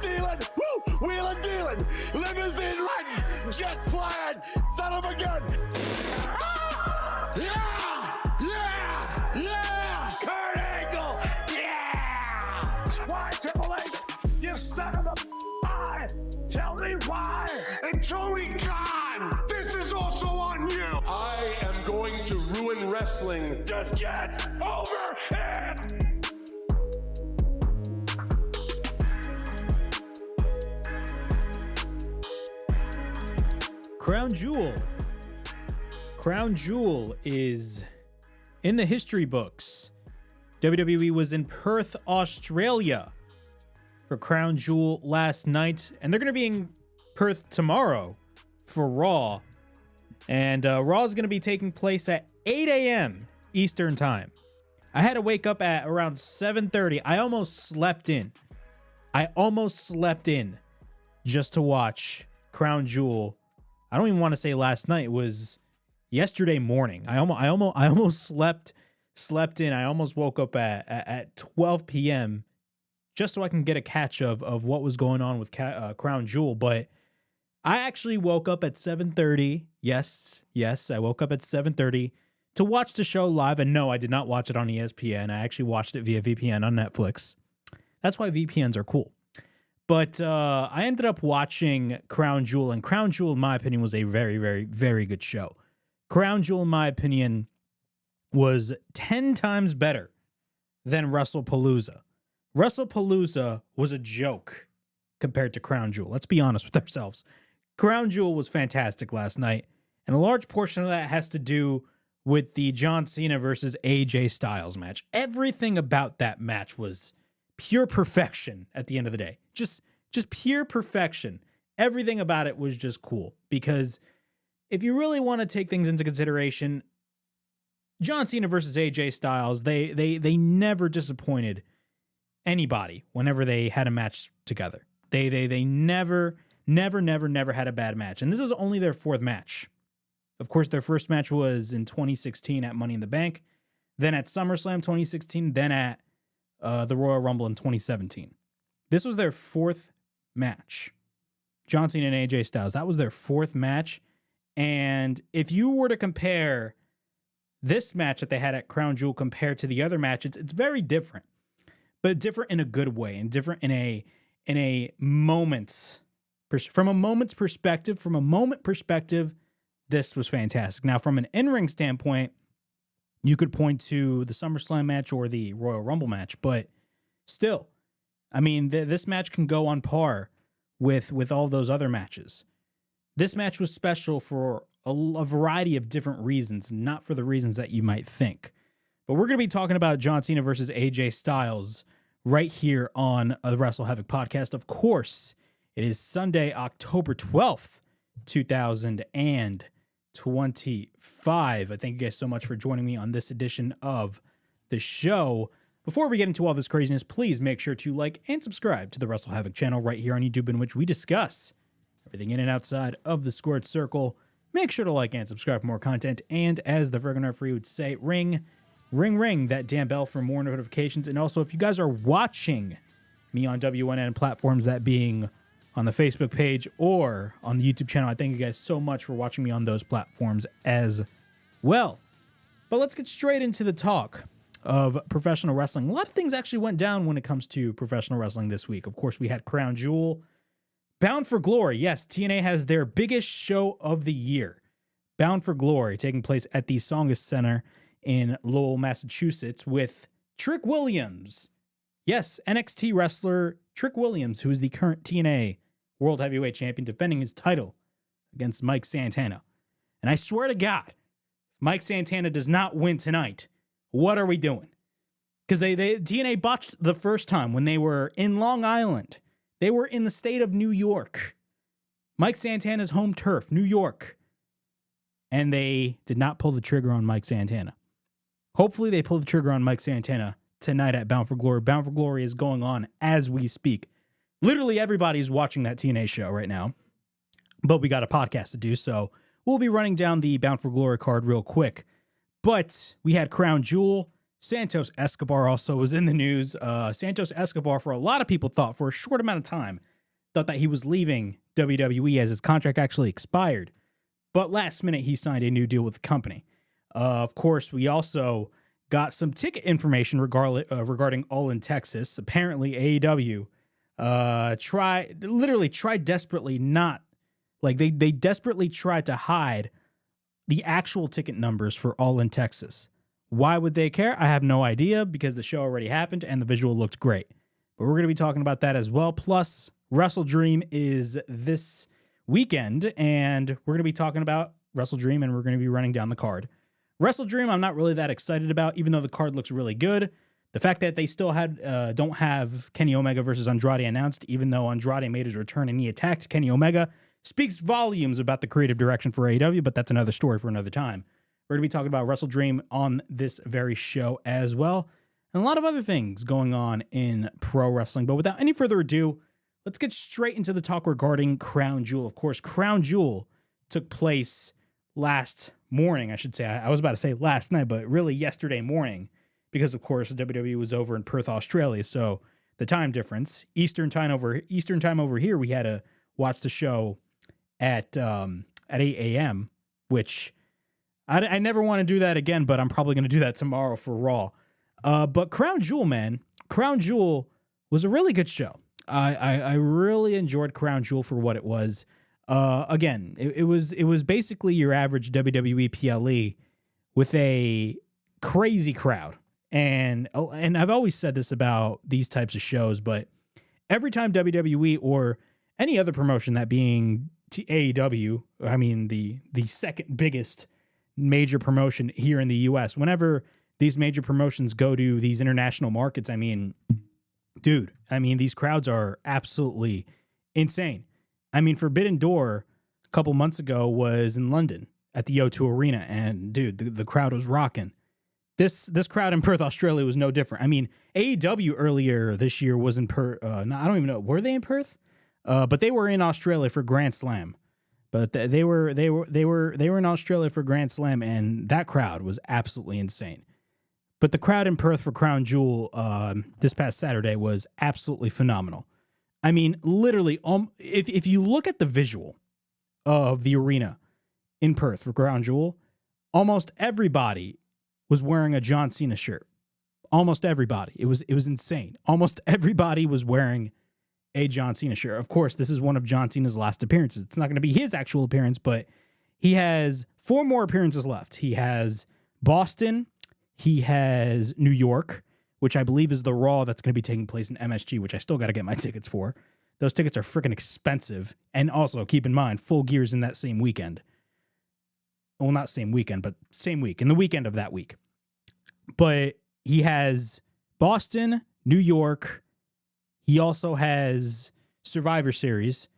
stealing, woo, wheeling dealing, limousine riding, jet flying, son of a gun. Yeah! Yeah! Yeah! Kurt Angle! Yeah! Why, Triple H? You son of a I tell me why! And Tony Khan! This is also on you! I am going to ruin wrestling. Just get over it! Crown Jewel. Crown Jewel is in the history books. WWE was in Perth, Australia for Crown Jewel last night, and they're going to be in Perth tomorrow for Raw. And Raw is going to be taking place at 8 a.m. Eastern Time. I had to wake up at around 7:30. I almost slept in just to watch Crown Jewel. I don't even want to say last night. It was yesterday morning. I almost slept in. I almost woke up at 12 p.m. just so I can get a catch of what was going on with Crown Jewel. But I actually woke up at 7:30. Yes, I woke up at 7:30 to watch the show live. And no, I did not watch it on ESPN. I actually watched it via VPN on Netflix. That's why VPNs are cool. But I ended up watching Crown Jewel, and Crown Jewel, in my opinion, was a very, very, very good show. Crown Jewel, in my opinion, was 10 times better than WrestlePalooza. WrestlePalooza was a joke compared to Crown Jewel. Let's be honest with ourselves. Crown Jewel was fantastic last night, and a large portion of that has to do with the John Cena versus AJ Styles match. Everything about that match was pure perfection at the end of the day. Just pure perfection. Everything about it was just cool, because if you really want to take things into consideration, John Cena versus AJ Styles, they never disappointed anybody whenever they had a match together. They never had a bad match. And this is only their fourth match. Of course, their first match was in 2016 at Money in the Bank, then at SummerSlam 2016, then at the Royal Rumble in 2017. This was their fourth match. John Cena and AJ Styles, that was their fourth match. And if you were to compare this match that they had at Crown Jewel compared to the other matches, it's very different, but different in a good way, and different in a moment's perspective. From a moment perspective, this was fantastic. Now, from an in-ring standpoint, you could point to the SummerSlam match or the Royal Rumble match, but still, I mean, this match can go on par with all those other matches. This match was special for a variety of different reasons, not for the reasons that you might think. But we're going to be talking about John Cena versus AJ Styles right here on the WrestleHavoc podcast. Of course, it is Sunday, October 12th, 2025. I thank you guys so much for joining me on this edition of the show. Before we get into all this craziness, please make sure to like and subscribe to the WrestleHavoc channel right here on YouTube, in which we discuss everything in and outside of the squared circle. Make sure to like and subscribe for more content. And as the Virgin referee would say, ring that damn bell for more notifications. And also, if you guys are watching me on WNN platforms, that being on the Facebook page or on the YouTube channel, I thank you guys so much for watching me on those platforms as well. But let's get straight into the talk of professional wrestling. A lot of things actually went down when it comes to professional wrestling this week. Of course, we had Crown Jewel, Bound for Glory. Yes, TNA has their biggest show of the year, Bound for Glory, taking place at the Tsongas Center in Lowell, Massachusetts, with Trick Williams. Yes, NXT wrestler Trick Williams, who is the current TNA World Heavyweight Champion, defending his title against Mike Santana. And I swear to God, if Mike Santana does not win tonight, what are we doing? Because TNA botched the first time when they were in Long Island. They were in the state of New York. Mike Santana's home turf, New York. And they did not pull the trigger on Mike Santana. Hopefully they pull the trigger on Mike Santana tonight at Bound for Glory. Bound for Glory is going on as we speak. Literally everybody is watching that TNA show right now. But we got a podcast to do, so we'll be running down the Bound for Glory card real quick. But we had Crown Jewel. Santos Escobar also was in the news. Santos Escobar, for a lot of people, thought for a short amount of time thought that he was leaving WWE as his contract actually expired. But last minute, he signed a new deal with the company. Of course, we also got some ticket information regarding All in Texas. Apparently, AEW tried desperately they desperately tried to hide the actual ticket numbers for All in Texas. Why would they care? I have no idea, because the show already happened and the visual looked great. But we're going to be talking about that as well. Plus, WrestleDream is this weekend, and we're going to be talking about WrestleDream, and we're going to be running down the card. WrestleDream, I'm not really that excited about, even though the card looks really good. The fact that they still don't have Kenny Omega versus Andrade announced, even though Andrade made his return and he attacked Kenny Omega, speaks volumes about the creative direction for AEW, but that's another story for another time. We're going to be talking about WrestleDream on this very show as well, and a lot of other things going on in pro wrestling. But without any further ado, let's get straight into the talk regarding Crown Jewel. Of course, Crown Jewel took place last morning, I should say. I was about to say last night, but really yesterday morning, because of course WWE was over in Perth, Australia. So the time difference, Eastern time over here, we had to watch the show at 8 a.m., which I never want to do that again, but I'm probably going to do that tomorrow for Raw. But Crown Jewel, man, Crown Jewel was a really good show. I really enjoyed Crown Jewel for what it was. Again, it was basically your average WWE PLE with a crazy crowd. And I've always said this about these types of shows, but every time WWE or any other promotion, that being AEW, I mean the second biggest major promotion here in the US, whenever these major promotions go to these international markets, I mean, dude, these crowds are absolutely insane. I mean, Forbidden Door a couple months ago was in London at the O2 Arena, and dude, the crowd was rocking. This crowd in Perth, Australia was no different. I mean, AEW earlier this year was in Perth. I don't even know, were they in Perth? But they were in Australia for Grand Slam. But they were in Australia for Grand Slam, and that crowd was absolutely insane. But the crowd in Perth for Crown Jewel this past Saturday was absolutely phenomenal. I mean, literally, if you look at the visual of the arena in Perth for Crown Jewel, almost everybody was wearing a John Cena shirt. Almost everybody. It was insane. Almost everybody was wearing a John Cena shirt. Of course, this is one of John Cena's last appearances. It's not going to be his actual appearance, but he has 4 more appearances left. He has Boston. He has New York, which I believe is the Raw that's going to be taking place in MSG, which I still got to get my tickets for. Those tickets are freaking expensive. And also, keep in mind, Full Gear's in that same weekend. Well, not same weekend, but same week, in the weekend of that week. But he has Boston, New York. He also has Survivor Series.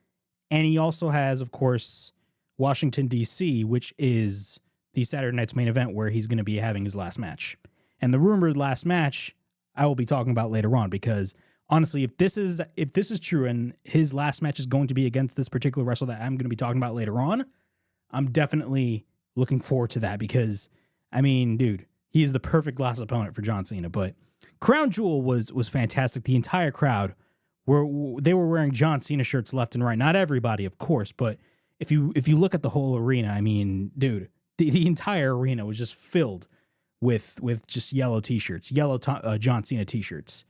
And he also has, of course, Washington, D.C., which is the Saturday night's main event where he's going to be having his last match. And the rumored last match I will be talking about later on, because honestly, if this is true and his last match is going to be against this particular wrestler that I'm going to be talking about later on, I'm definitely looking forward to that, because I mean, dude, he is the perfect last opponent for John Cena. But Crown Jewel was fantastic. The entire crowd were wearing John Cena shirts left and right. Not everybody, of course, but if you look at the whole arena, I mean, dude, the entire arena was just filled with just yellow t-shirts, John Cena t-shirts.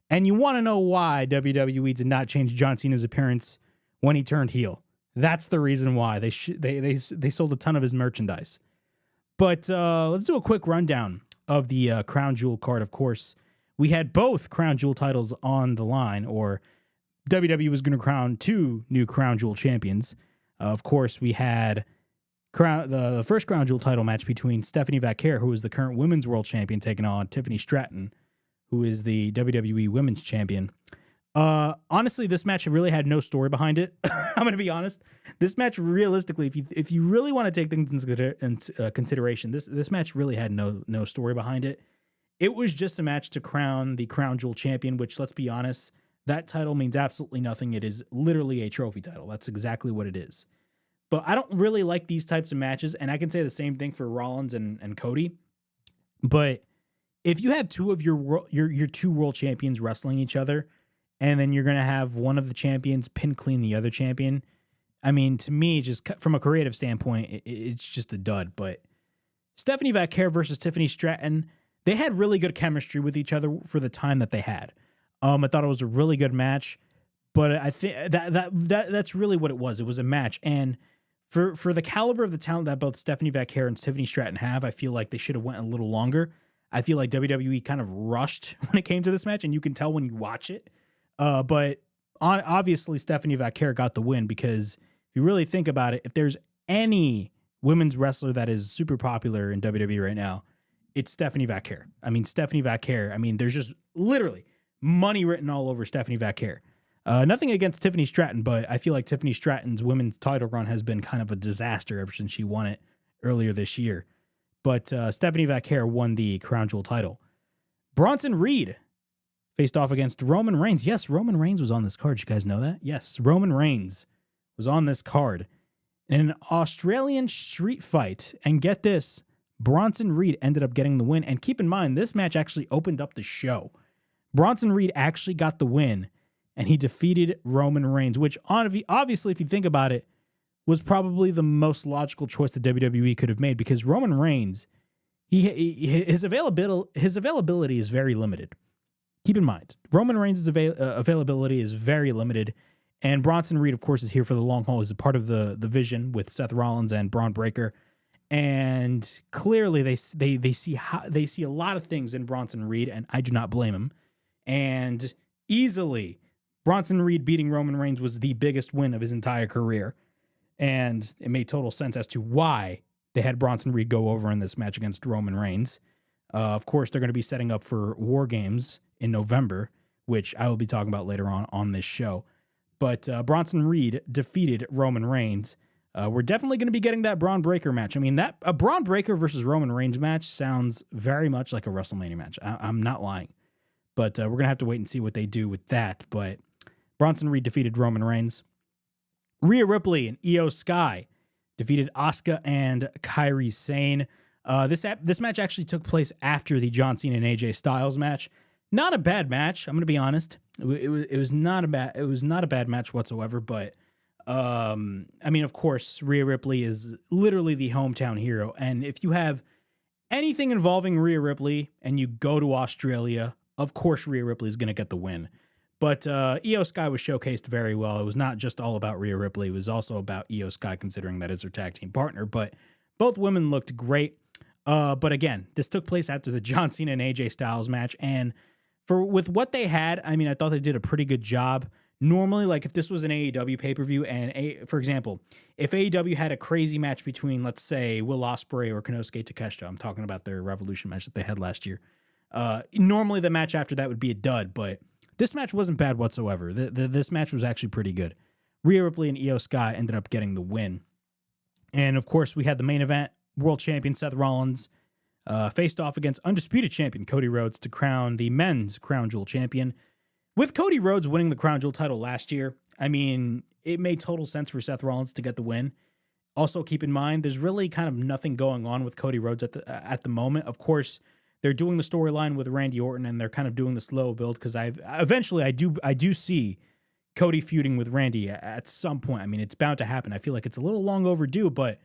And you want to know why WWE did not change John Cena's appearance when he turned heel? That's the reason why they sold a ton of his merchandise. But let's do a quick rundown of the Crown Jewel card. Of course, we had both Crown Jewel titles on the line, or WWE was going to crown 2 new Crown Jewel champions. Of course, we had the first Crown Jewel title match between Stephanie Vaquer, who is the current Women's World Champion, taking on Tiffany Stratton, who is the WWE Women's Champion. Honestly, this match really had no story behind it. I'm going to be honest. This match, realistically, if you really want to take things into consideration, this match really had no story behind it. It was just a match to crown the Crown Jewel champion, which, let's be honest, that title means absolutely nothing. It is literally a trophy title. That's exactly what it is. But I don't really like these types of matches, and I can say the same thing for Rollins and Cody. But if you have 2 of your 2 world champions wrestling each other, and then you're going to have one of the champions pin clean the other champion. I mean, to me, just from a creative standpoint, it's just a dud. But Stephanie Vaquer versus Tiffany Stratton, they had really good chemistry with each other for the time that they had. I thought it was a really good match, but I think that's really what it was. It was a match, and for the caliber of the talent that both Stephanie Vaquer and Tiffany Stratton have, I feel like they should have went a little longer. I feel like WWE kind of rushed when it came to this match, and you can tell when you watch it. But obviously, Stephanie Vaquer got the win because if you really think about it, if there's any women's wrestler that is super popular in WWE right now, it's Stephanie Vaquer. I mean, Stephanie Vaquer, there's just literally money written all over Stephanie Vaquer. Nothing against Tiffany Stratton, but I feel like Tiffany Stratton's women's title run has been kind of a disaster ever since she won it earlier this year. But Stephanie Vaquer won the Crown Jewel title. Bronson Reed faced off against Roman Reigns. Yes, Roman Reigns was on this card. You guys know that? Yes, Roman Reigns was on this card in an Australian street fight. And get this, Bronson Reed ended up getting the win. And keep in mind, this match actually opened up the show. Bronson Reed actually got the win, and he defeated Roman Reigns, which obviously, if you think about it, was probably the most logical choice that WWE could have made, because Roman Reigns, his availability is very limited. Keep in mind, Roman Reigns' availability is very limited, and Bronson Reed, of course, is here for the long haul. He's a part of the Vision with Seth Rollins and Braun Breaker, and clearly they see a lot of things in Bronson Reed, and I do not blame him. And easily, Bronson Reed beating Roman Reigns was the biggest win of his entire career. And it made total sense as to why they had Bronson Reed go over in this match against Roman Reigns. Of course, they're going to be setting up for War Games in November, which I will be talking about later on this show. But Bronson Reed defeated Roman Reigns. We're definitely going to be getting that Braun Breaker match. I mean, a Braun Breaker versus Roman Reigns match sounds very much like a WrestleMania match. I'm not lying. But we're going to have to wait and see what they do with that. But Bronson Reed defeated Roman Reigns. Rhea Ripley and Io Sky defeated Asuka and Kairi Sane. This match actually took place after the John Cena and AJ Styles match. Not a bad match, I'm going to be honest. It was not a bad match whatsoever, but of course, Rhea Ripley is literally the hometown hero, and if you have anything involving Rhea Ripley and you go to Australia, of course Rhea Ripley is going to get the win. But Io Sky was showcased very well. It was not just all about Rhea Ripley. It was also about Io Sky, considering that is her tag team partner. But both women looked great. But again, this took place after the John Cena and AJ Styles match. And with what they had, I thought they did a pretty good job. Normally, like if this was an AEW pay-per-view, and for example, if AEW had a crazy match between, let's say, Will Ospreay or Konosuke Takeshita, I'm talking about their Revolution match that they had last year. Normally, the match after that would be a dud, but this match wasn't bad whatsoever. This match was actually pretty good. Rhea Ripley and Io Sky ended up getting the win. And, of course, we had the main event. World champion Seth Rollins faced off against undisputed champion Cody Rhodes to crown the men's Crown Jewel champion. With Cody Rhodes winning the Crown Jewel title last year, it made total sense for Seth Rollins to get the win. Also, keep in mind, there's really kind of nothing going on with Cody Rhodes at the moment. Of course, they're doing the storyline with Randy Orton, and they're kind of doing the slow build because I do see Cody feuding with Randy at some point. It's bound to happen. I feel like it's a little long overdue, but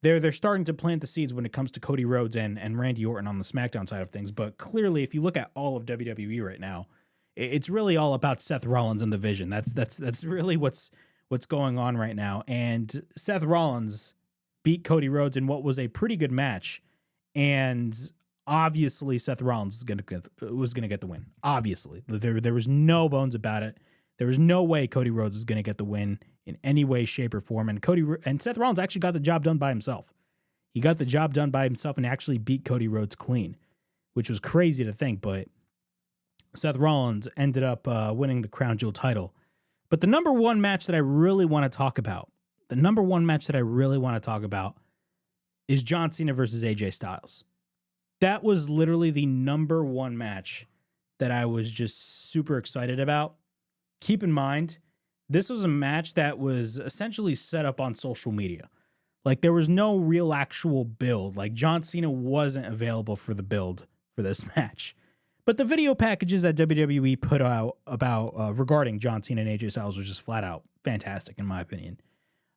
they're starting to plant the seeds when it comes to Cody Rhodes and Randy Orton on the SmackDown side of things. But clearly, if you look at all of WWE right now, it's really all about Seth Rollins and the Vision. That's really what's going on right now. And Seth Rollins beat Cody Rhodes in what was a pretty good match, and obviously Seth Rollins was gonna get the win. Obviously, there was no bones about it. There was no way Cody Rhodes is gonna get the win in any way, shape, or form. And Seth Rollins actually got the job done by himself. He got the job done by himself and actually beat Cody Rhodes clean, which was crazy to think. But Seth Rollins ended up winning the Crown Jewel title. But the number one match that I really want to talk about, is John Cena versus AJ Styles. That was literally the number one match that I was just super excited about. Keep in mind, this was a match that was essentially set up on social media. Like, there was no real actual build. Like, John Cena wasn't available for the build for this match. But the video packages that WWE put out about regarding John Cena and AJ Styles was just flat out fantastic, in my opinion.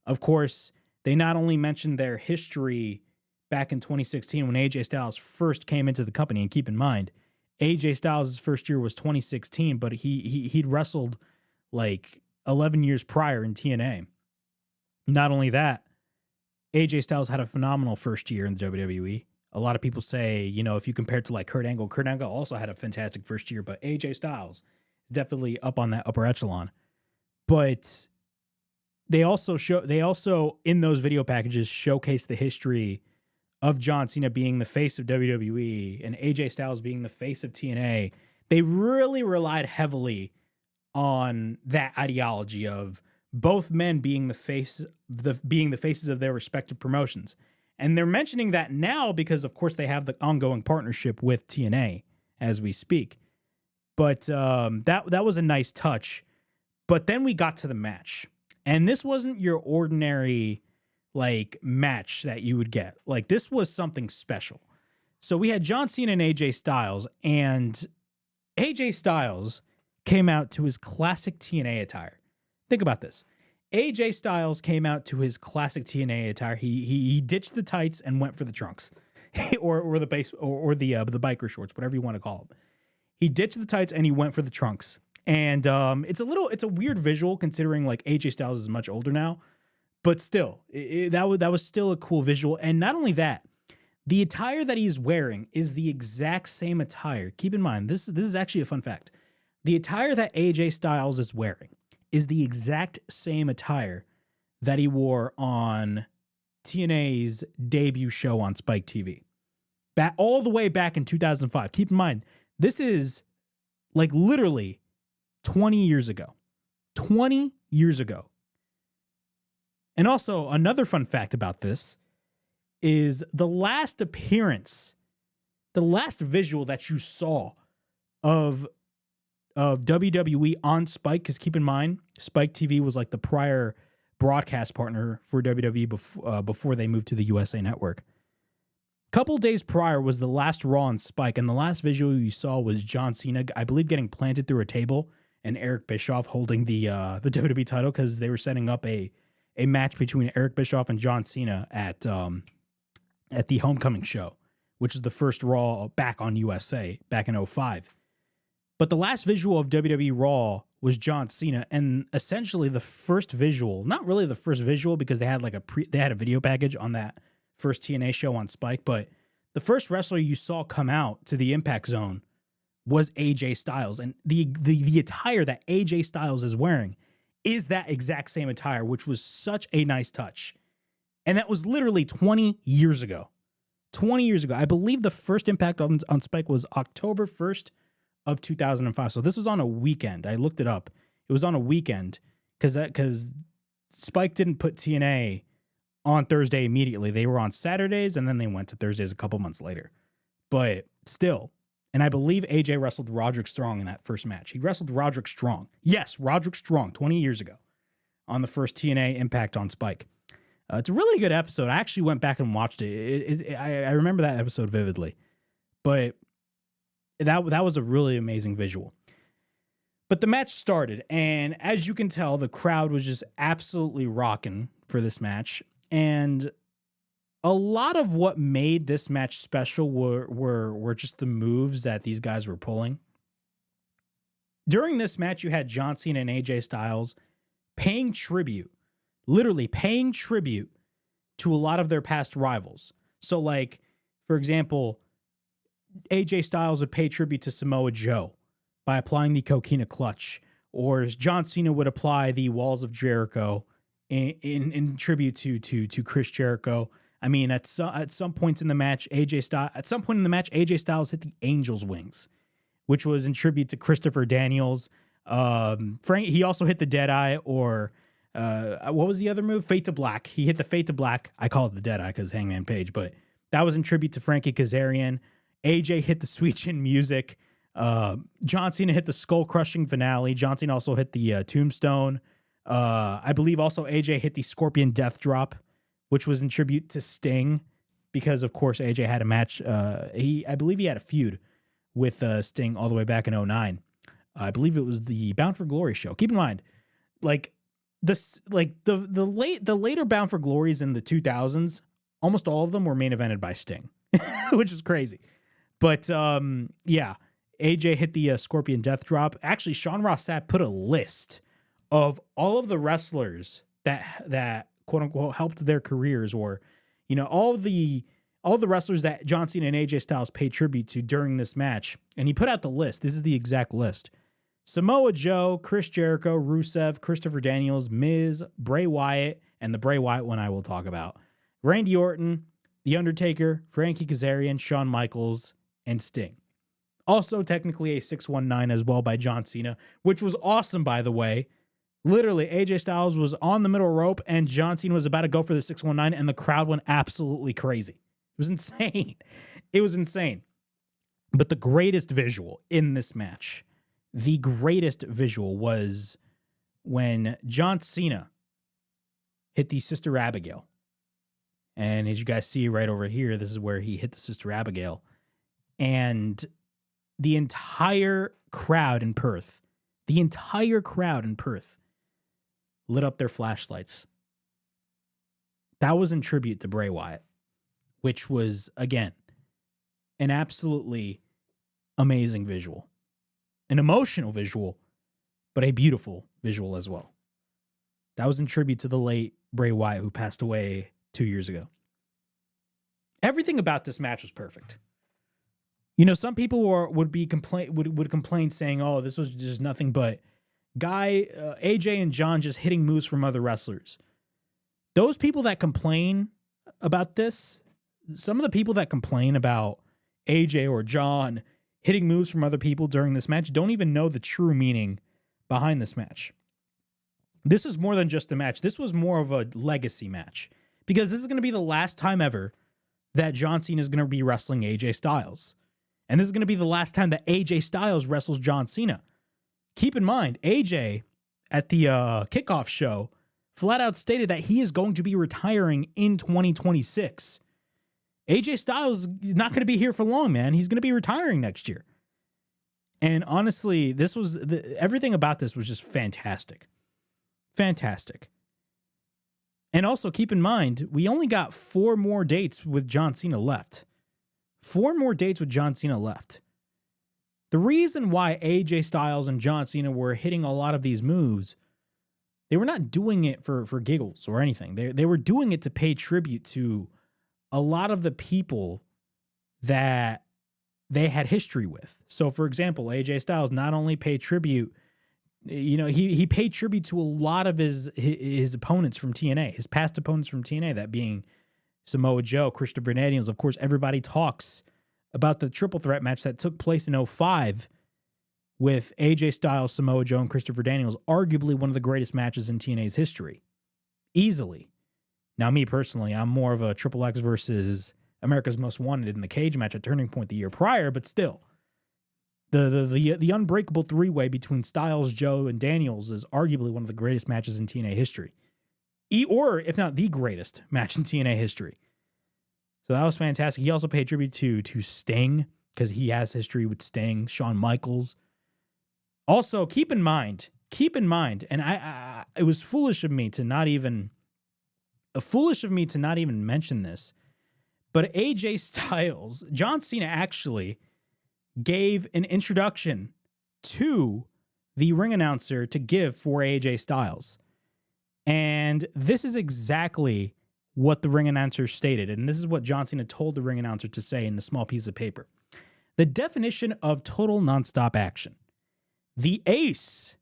Of course, they not only mentioned their history back in 2016 when AJ Styles first came into the company, and keep in mind, AJ Styles' first year was 2016, but he'd wrestled like 11 years prior in TNA. Not only that, AJ Styles had a phenomenal first year in the WWE. A lot of people say, you know, if you compare it to like Kurt Angle also had a fantastic first year, but AJ Styles is definitely up on that upper echelon. But they also in those video packages showcase the history of John Cena being the face of WWE and AJ Styles being the face of TNA. They really relied heavily on that ideology of both men being the faces of their respective promotions. And they're mentioning that now because, of course, they have the ongoing partnership with TNA as we speak. But that was a nice touch. But then we got to the match. And this wasn't your ordinary, like, match that you would get. Like, this was something special. So we had John Cena and AJ Styles. And AJ Styles came out to his classic TNA attire. Think about this. AJ Styles came out to his classic TNA attire. He ditched the tights and went for the trunks, or the base or the biker shorts, whatever you want to call them. He ditched the tights and he went for the trunks. And it's a weird visual considering like AJ Styles is much older now, but still, that was still a cool visual. And not only that, the attire that he's wearing is the exact same attire. Keep in mind, this is actually a fun fact. The attire that AJ Styles is wearing is the exact same attire that he wore on TNA's debut show on Spike TV. All the way back in 2005. Keep in mind, this is like literally 20 years ago. 20 years ago. And also, another fun fact about this is the last appearance, the last visual that you saw of WWE on Spike, because keep in mind, Spike TV was like the prior broadcast partner for WWE before they moved to the USA Network. Couple days prior was the last Raw on Spike, and the last visual you saw was John Cena, I believe, getting planted through a table, and Eric Bischoff holding the WWE title because they were setting up a match between Eric Bischoff and John Cena at the Homecoming show, which is the first Raw back on USA back in 2005. But the last visual of WWE Raw was John Cena, and essentially the first visual, not really the first visual because they had like they had a video package on that first TNA show on Spike, but the first wrestler you saw come out to the Impact Zone was AJ Styles, and the attire that AJ Styles is wearing is that exact same attire, which was such a nice touch. And that was literally 20 years ago. 20 years ago. I believe the first Impact on Spike was October 1st of 2005. So this was on a weekend. I looked it up. It was on a weekend because Spike didn't put TNA on Thursday immediately. They were on Saturdays, and then they went to Thursdays a couple months later. But still, and I believe AJ wrestled Roderick Strong in that first match. He wrestled Roderick Strong. Yes, Roderick Strong, 20 years ago on the first TNA Impact on Spike. It's a really good episode. I actually went back and watched it. I remember that episode vividly. But that was a really amazing visual. But the match started, and as you can tell, the crowd was just absolutely rocking for this match. And a lot of what made this match special were just the moves that these guys were pulling. During this match, you had John Cena and AJ Styles paying tribute, literally paying tribute to a lot of their past rivals. So, like, for example, AJ Styles would pay tribute to Samoa Joe by applying the Coquina Clutch, or John Cena would apply the Walls of Jericho in tribute to Chris Jericho. I mean, at some points in the match, AJ Styles hit the Angel's Wings, which was in tribute to Christopher Daniels. He also hit the Deadeye, or what was the other move? Fate to Black. He hit the Fate to Black. I call it the Deadeye because Hangman Page, but that was in tribute to Frankie Kazarian. AJ hit the Sweet Chin Music. John Cena hit the Skull Crushing Finale. John Cena also hit the Tombstone. I believe also AJ hit the Scorpion Death Drop, which was in tribute to Sting, because of course AJ had a match. I believe he had a feud with Sting all the way back in 2009. I believe it was the Bound for Glory show. Keep in mind, like the later Bound for Glories in the 2000s, almost all of them were main evented by Sting, which is crazy. But yeah, AJ hit the Scorpion Death Drop. Actually, Sean Ross Sapp put a list of all of the wrestlers that quote unquote helped their careers, or all the wrestlers that John Cena and AJ Styles paid tribute to during this match. And he put out the list. This is the exact list. Samoa Joe, Chris Jericho, Rusev, Christopher Daniels, Miz, Bray Wyatt, and the Bray Wyatt one I will talk about, Randy Orton, The Undertaker, Frankie Kazarian, Shawn Michaels, and Sting. Also technically a 619 as well by John Cena, which was awesome, by the way. Literally, AJ Styles was on the middle rope and John Cena was about to go for the 619 and the crowd went absolutely crazy. It was insane. It was insane. But the greatest visual in this match, the greatest visual was when John Cena hit the Sister Abigail. And as you guys see right over here, this is where he hit the Sister Abigail. And the entire crowd in Perth lit up their flashlights. That was in tribute to Bray Wyatt, which was, again, an absolutely amazing visual. An emotional visual, but a beautiful visual as well. That was in tribute to the late Bray Wyatt, who passed away 2 years ago. Everything about this match was perfect. Some people would complain saying, "Oh, this was just nothing but AJ and John just hitting moves from other wrestlers." Those people that complain about this, some of the people that complain about AJ or John hitting moves from other people during this match don't even know the true meaning behind this match. This is more than just a match. This was more of a legacy match, because this is going to be the last time ever that John Cena is going to be wrestling AJ Styles. And this is going to be the last time that AJ Styles wrestles John Cena. Keep in mind, AJ at the kickoff show flat out stated that he is going to be retiring in 2026. AJ Styles is not going to be here for long, man. He's going to be retiring next year. And honestly, everything about this was just fantastic. Fantastic. And also keep in mind, we only got 4 more dates with John Cena left. 4 more dates with John Cena left. The reason why AJ Styles and John Cena were hitting a lot of these moves, they were not doing it for giggles or anything. They were doing it to pay tribute to a lot of the people that they had history with. So, for example, AJ Styles not only paid tribute, he paid tribute to a lot of his opponents from TNA, his past opponents from TNA, that being Samoa Joe, Christopher Daniels. Of course, everybody talks about the triple threat match that took place in 2005 with AJ Styles, Samoa Joe, and Christopher Daniels, arguably one of the greatest matches in TNA's history. Easily. Now, me personally, I'm more of a Triple X versus America's Most Wanted in the cage match at Turning Point the year prior, but still. The unbreakable three-way between Styles, Joe, and Daniels is arguably one of the greatest matches in TNA history. Or, if not the greatest match in TNA history. So that was fantastic. He also paid tribute to Sting, because he has history with Sting, Shawn Michaels. Also, keep in mind, and it was foolish of me to not even mention this, but AJ Styles, John Cena actually gave an introduction to the ring announcer to give for AJ Styles. And this is exactly what the ring announcer stated. And this is what John Cena told the ring announcer to say in the small piece of paper. The definition of total nonstop action. The ace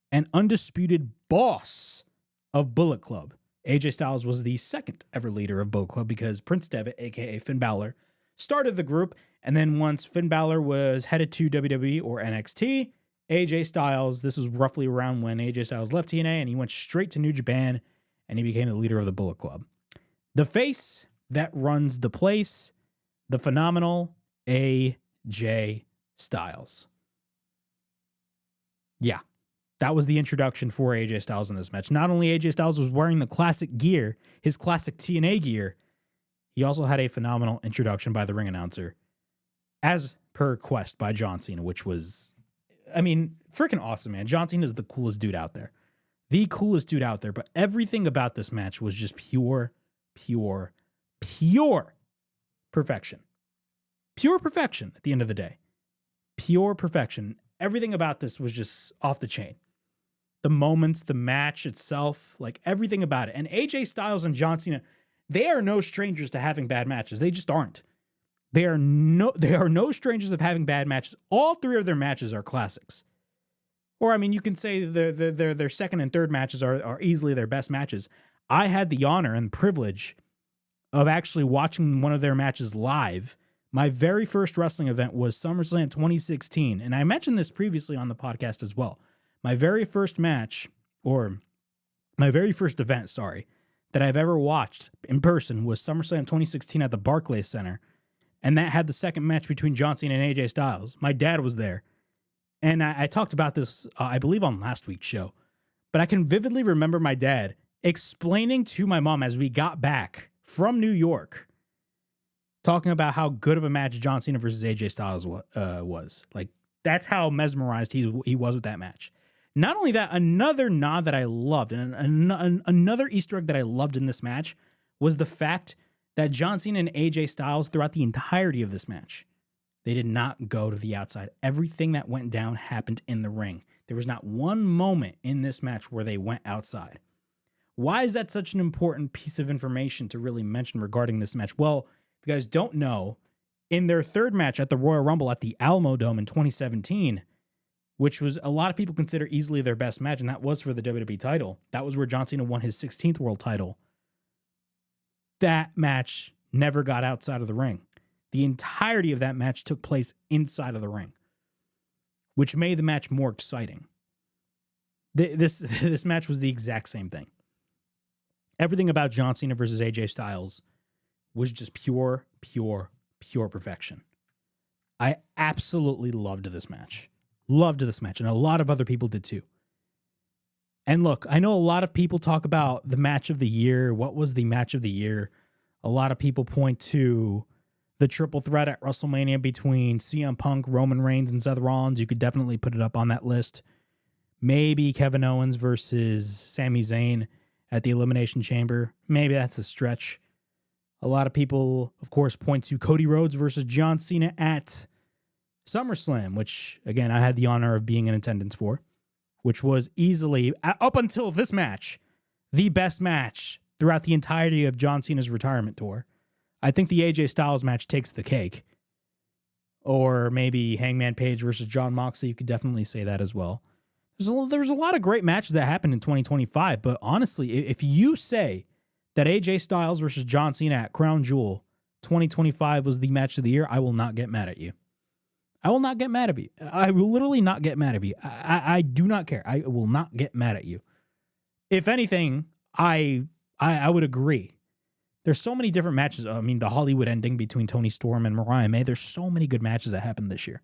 and undisputed boss of Bullet Club. AJ Styles was the second ever leader of Bullet Club, because Prince Devitt, a.k.a. Finn Balor, started the group. And then once Finn Balor was headed to WWE or NXT, AJ Styles, this was roughly around when AJ Styles left TNA, and he went straight to New Japan, and he became the leader of the Bullet Club. The face that runs the place, the phenomenal AJ Styles. Yeah, that was the introduction for AJ Styles in this match. Not only AJ Styles was wearing the classic gear, his classic TNA gear, he also had a phenomenal introduction by the ring announcer, as per request by John Cena, which was, I mean, freaking awesome, man. John Cena is the coolest dude out there. The coolest dude out there. But everything about this match was just pure perfection. Pure perfection at the end of the day. Pure perfection. Everything about this was just off the chain. The moments, the match itself, like everything about it. And AJ Styles and John Cena, they are no strangers to having bad matches. They just aren't. They are no strangers of having bad matches. All three of their matches are classics. Or, I mean, you can say their second and third matches are easily their best matches. I had the honor and privilege of actually watching one of their matches live. My very first wrestling event was SummerSlam 2016. And I mentioned this previously on the podcast as well. My very first match, or my very first event, that I've ever watched in person was SummerSlam 2016 at the Barclays Center. And that had the second match between John Cena and AJ Styles. My dad was there. And I talked about this, I believe, on last week's show. But I can vividly remember my dad explaining to my mom as we got back from New York, talking about how good of a match John Cena versus AJ Styles was. Like, that's how mesmerized he was with that match. Not only that, another nod that I loved, and another Easter egg that I loved in this match was the fact that John Cena and AJ Styles, throughout the entirety of this match, they did not go to the outside. Everything that went down happened in the ring. There was not one moment in this match where they went outside. Why is that such an important piece of information to really mention regarding this match? Well, if you guys don't know, in their third match at the Royal Rumble at the Alamo Dome in 2017, which was a lot of people consider easily their best match, and that was for the WWE title. That was where John Cena won his 16th world title. That match never got outside of the ring. The entirety of that match took place inside of the ring, which made the match more exciting. This match was the exact same thing. Everything about John Cena versus AJ Styles was just pure perfection. I absolutely loved this match. Loved this match, and a lot of other people did too. And look, I know a lot of people talk about the match of the year. What was the match of the year? A lot of people point to the triple threat at WrestleMania between CM Punk, Roman Reigns, and Seth Rollins. You could definitely put it up on that list. Maybe Kevin Owens versus Sami Zayn at the Elimination Chamber. Maybe that's a stretch. A lot of people, of course, point to Cody Rhodes versus John Cena at SummerSlam, which, again, I had the honor of being in attendance for, which was easily, up until this match, the best match throughout the entirety of John Cena's retirement tour. I think the AJ Styles match takes the cake. Or maybe Hangman Page versus Jon Moxley. You could definitely say that as well. There's a lot of great matches that happened in 2025, but honestly, if you say that AJ Styles versus John Cena at Crown Jewel 2025 was the match of the year, I will not get mad at you. I will not get mad at you. I will literally not get mad at you. I do not care. I will not get mad at you. If anything, I would agree. There's so many different matches. I mean, the Hollywood ending between Tony Storm and Mariah May. There's so many good matches that happened this year.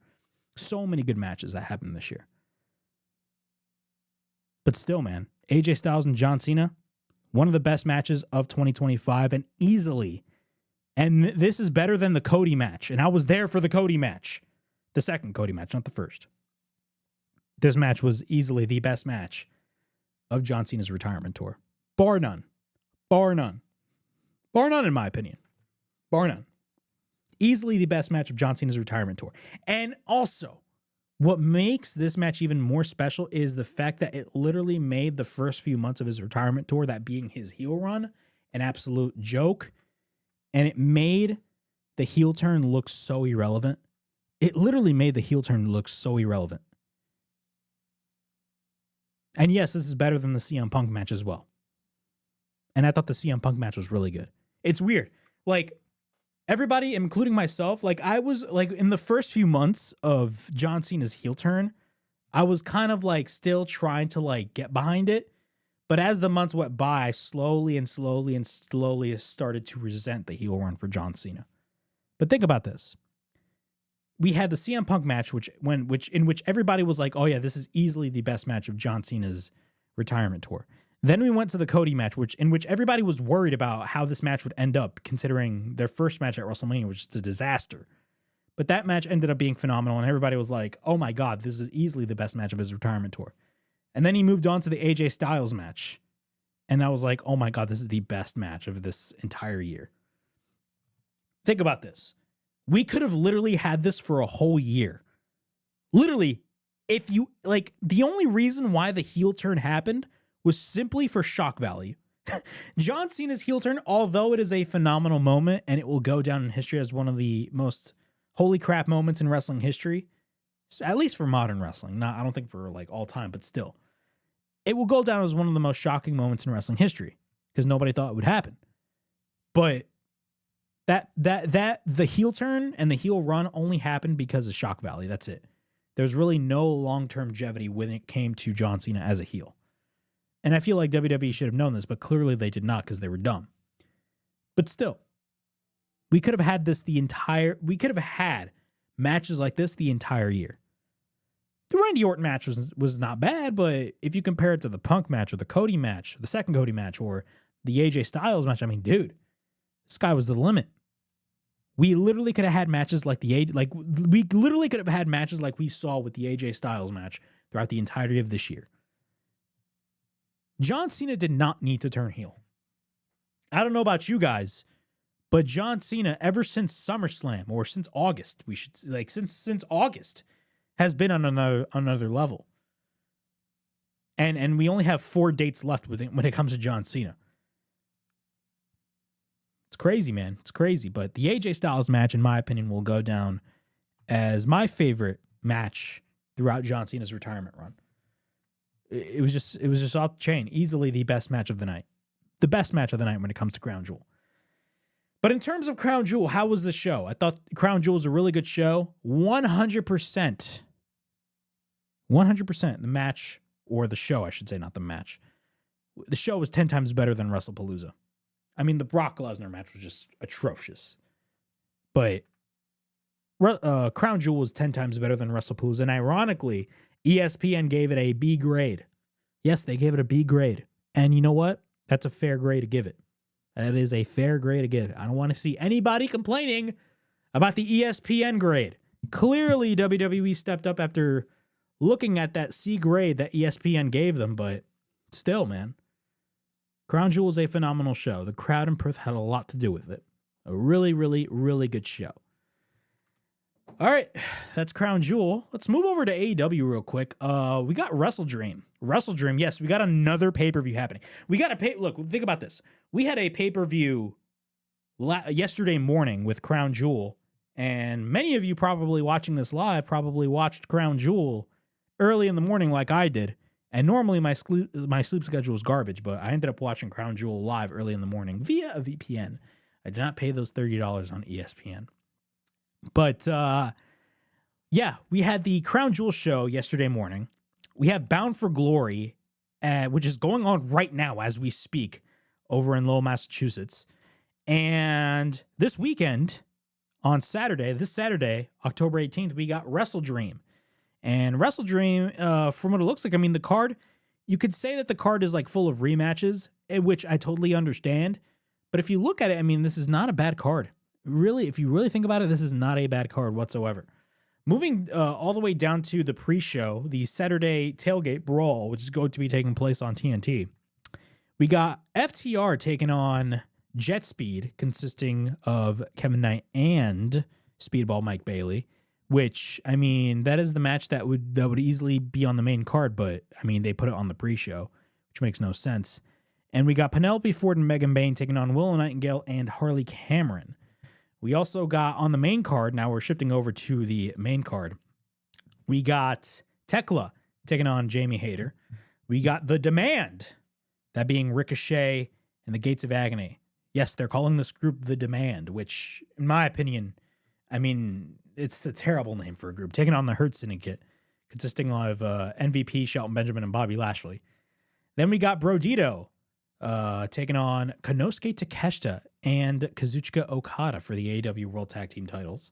So many good matches that happened this year. But still, man, AJ Styles and John Cena, one of the best matches of 2025, and easily. And this is better than the Cody match. And I was there for the Cody match. The second Cody match, not the first. This match was easily the best match of John Cena's retirement tour. Bar none. Bar none. Bar none, in my opinion. Bar none. Easily the best match of John Cena's retirement tour. And also, what makes this match even more special is the fact that it literally made the first few months of his retirement tour, that being his heel run, an absolute joke. And it made the heel turn look so irrelevant. It literally made the heel turn look so irrelevant. And yes, this is better than the CM Punk match as well. And I thought the CM Punk match was really good. It's weird. Like, everybody, including myself, like, I was, like, in the first few months of John Cena's heel turn, I was kind of, like, still trying to, like, get behind it. But as the months went by, I slowly started to resent the heel run for John Cena. But think about this. We had the CM Punk match, in which everybody was like, oh yeah, this is easily the best match of John Cena's retirement tour. Then we went to the Cody match, in which everybody was worried about how this match would end up, considering their first match at WrestleMania was just a disaster. But that match ended up being phenomenal, and everybody was like, oh my God, this is easily the best match of his retirement tour. And then he moved on to the AJ Styles match. And I was like, oh my God, this is the best match of this entire year. Think about this. We could have literally had this for a whole year. Literally, if you, like, the only reason why the heel turn happened was simply for shock value. John Cena's heel turn, although it is a phenomenal moment and it will go down in history as one of the most holy crap moments in wrestling history, at least for modern wrestling. Not, I don't think for like all time, but still. It will go down as one of the most shocking moments in wrestling history because nobody thought it would happen. But that the heel turn and the heel run only happened because of shock value. That's it. There's really no long-term longevity when it came to John Cena as a heel. And I feel like WWE should have known this, but clearly they did not because they were dumb. But still, we could have had matches like this the entire year. The Randy Orton match was not bad, but if you compare it to the Punk match or the Cody match, or the second Cody match, or the AJ Styles match, I mean, dude, the sky was the limit. We literally could have had matches like we literally could have had matches like we saw with the AJ Styles match throughout the entirety of this year. John Cena did not need to turn heel. I don't know about you guys, but John Cena, ever since SummerSlam or since August, since August, has been on another level. And we only have 4 dates left when it comes to John Cena. It's crazy, man. It's crazy. But the AJ Styles match, in my opinion, will go down as my favorite match throughout John Cena's retirement run. It was just off the chain. Easily the best match of the night. The best match of the night when it comes to Crown Jewel. But in terms of Crown Jewel, how was the show? I thought Crown Jewel was a really good show. 100%. 100%. The match, or the show, I should say, not the match. The show was 10 times better than WrestlePalooza. I mean, the Brock Lesnar match was just atrocious. But Crown Jewel was 10 times better than WrestlePalooza. And ironically, ESPN gave it a B grade. Yes, they gave it a B grade. And you know what? That's a fair grade to give it. That is a fair grade to give it. I don't want to see anybody complaining about the ESPN grade. Clearly, WWE stepped up after looking at that C grade that ESPN gave them. But still, man. Crown Jewel is a phenomenal show. The crowd in Perth had a lot to do with it. A really, really, really good show. All right, that's Crown Jewel. Let's move over to AEW real quick. We got WrestleDream. WrestleDream, yes, we got another pay-per-view happening. Look, think about this. We had a pay-per-view yesterday morning with Crown Jewel, and many of you probably watching this live probably watched Crown Jewel early in the morning like I did. And normally my sleep schedule is garbage, but I ended up watching Crown Jewel live early in the morning via a VPN. I did not pay those $30 on ESPN. But yeah, we had the Crown Jewel show yesterday morning. We have Bound for Glory, which is going on right now as we speak over in Lowell, Massachusetts. And this weekend, on this Saturday, October 18th, we got WrestleDream. And WrestleDream, from what it looks like, I mean, the card, you could say that the card is like full of rematches, which I totally understand. But if you look at it, I mean, this is not a bad card. Really, if you really think about it, this is not a bad card whatsoever. Moving all the way down to the pre-show, the Saturday Tailgate Brawl, which is going to be taking place on TNT. We got FTR taking on Jet Speed, consisting of Kevin Knight and Speedball Mike Bailey. Which, I mean, that is the match that would easily be on the main card, but, I mean, they put it on the pre-show, which makes no sense. And we got Penelope Ford and Megan Bayne taking on Willow Nightingale and Harley Cameron. We also got on the main card, now we're shifting over to the main card, we got Tekla taking on Jamie Hayter. We got The Demand, that being Ricochet and the Gates of Agony. Yes, they're calling this group The Demand, which, in my opinion, I mean, it's a terrible name for a group. Taking on the Hurt Syndicate, consisting of MVP, Shelton Benjamin, and Bobby Lashley. Then we got Brodito taking on Konosuke Takeshita and Kazuchika Okada for the AEW World Tag Team titles.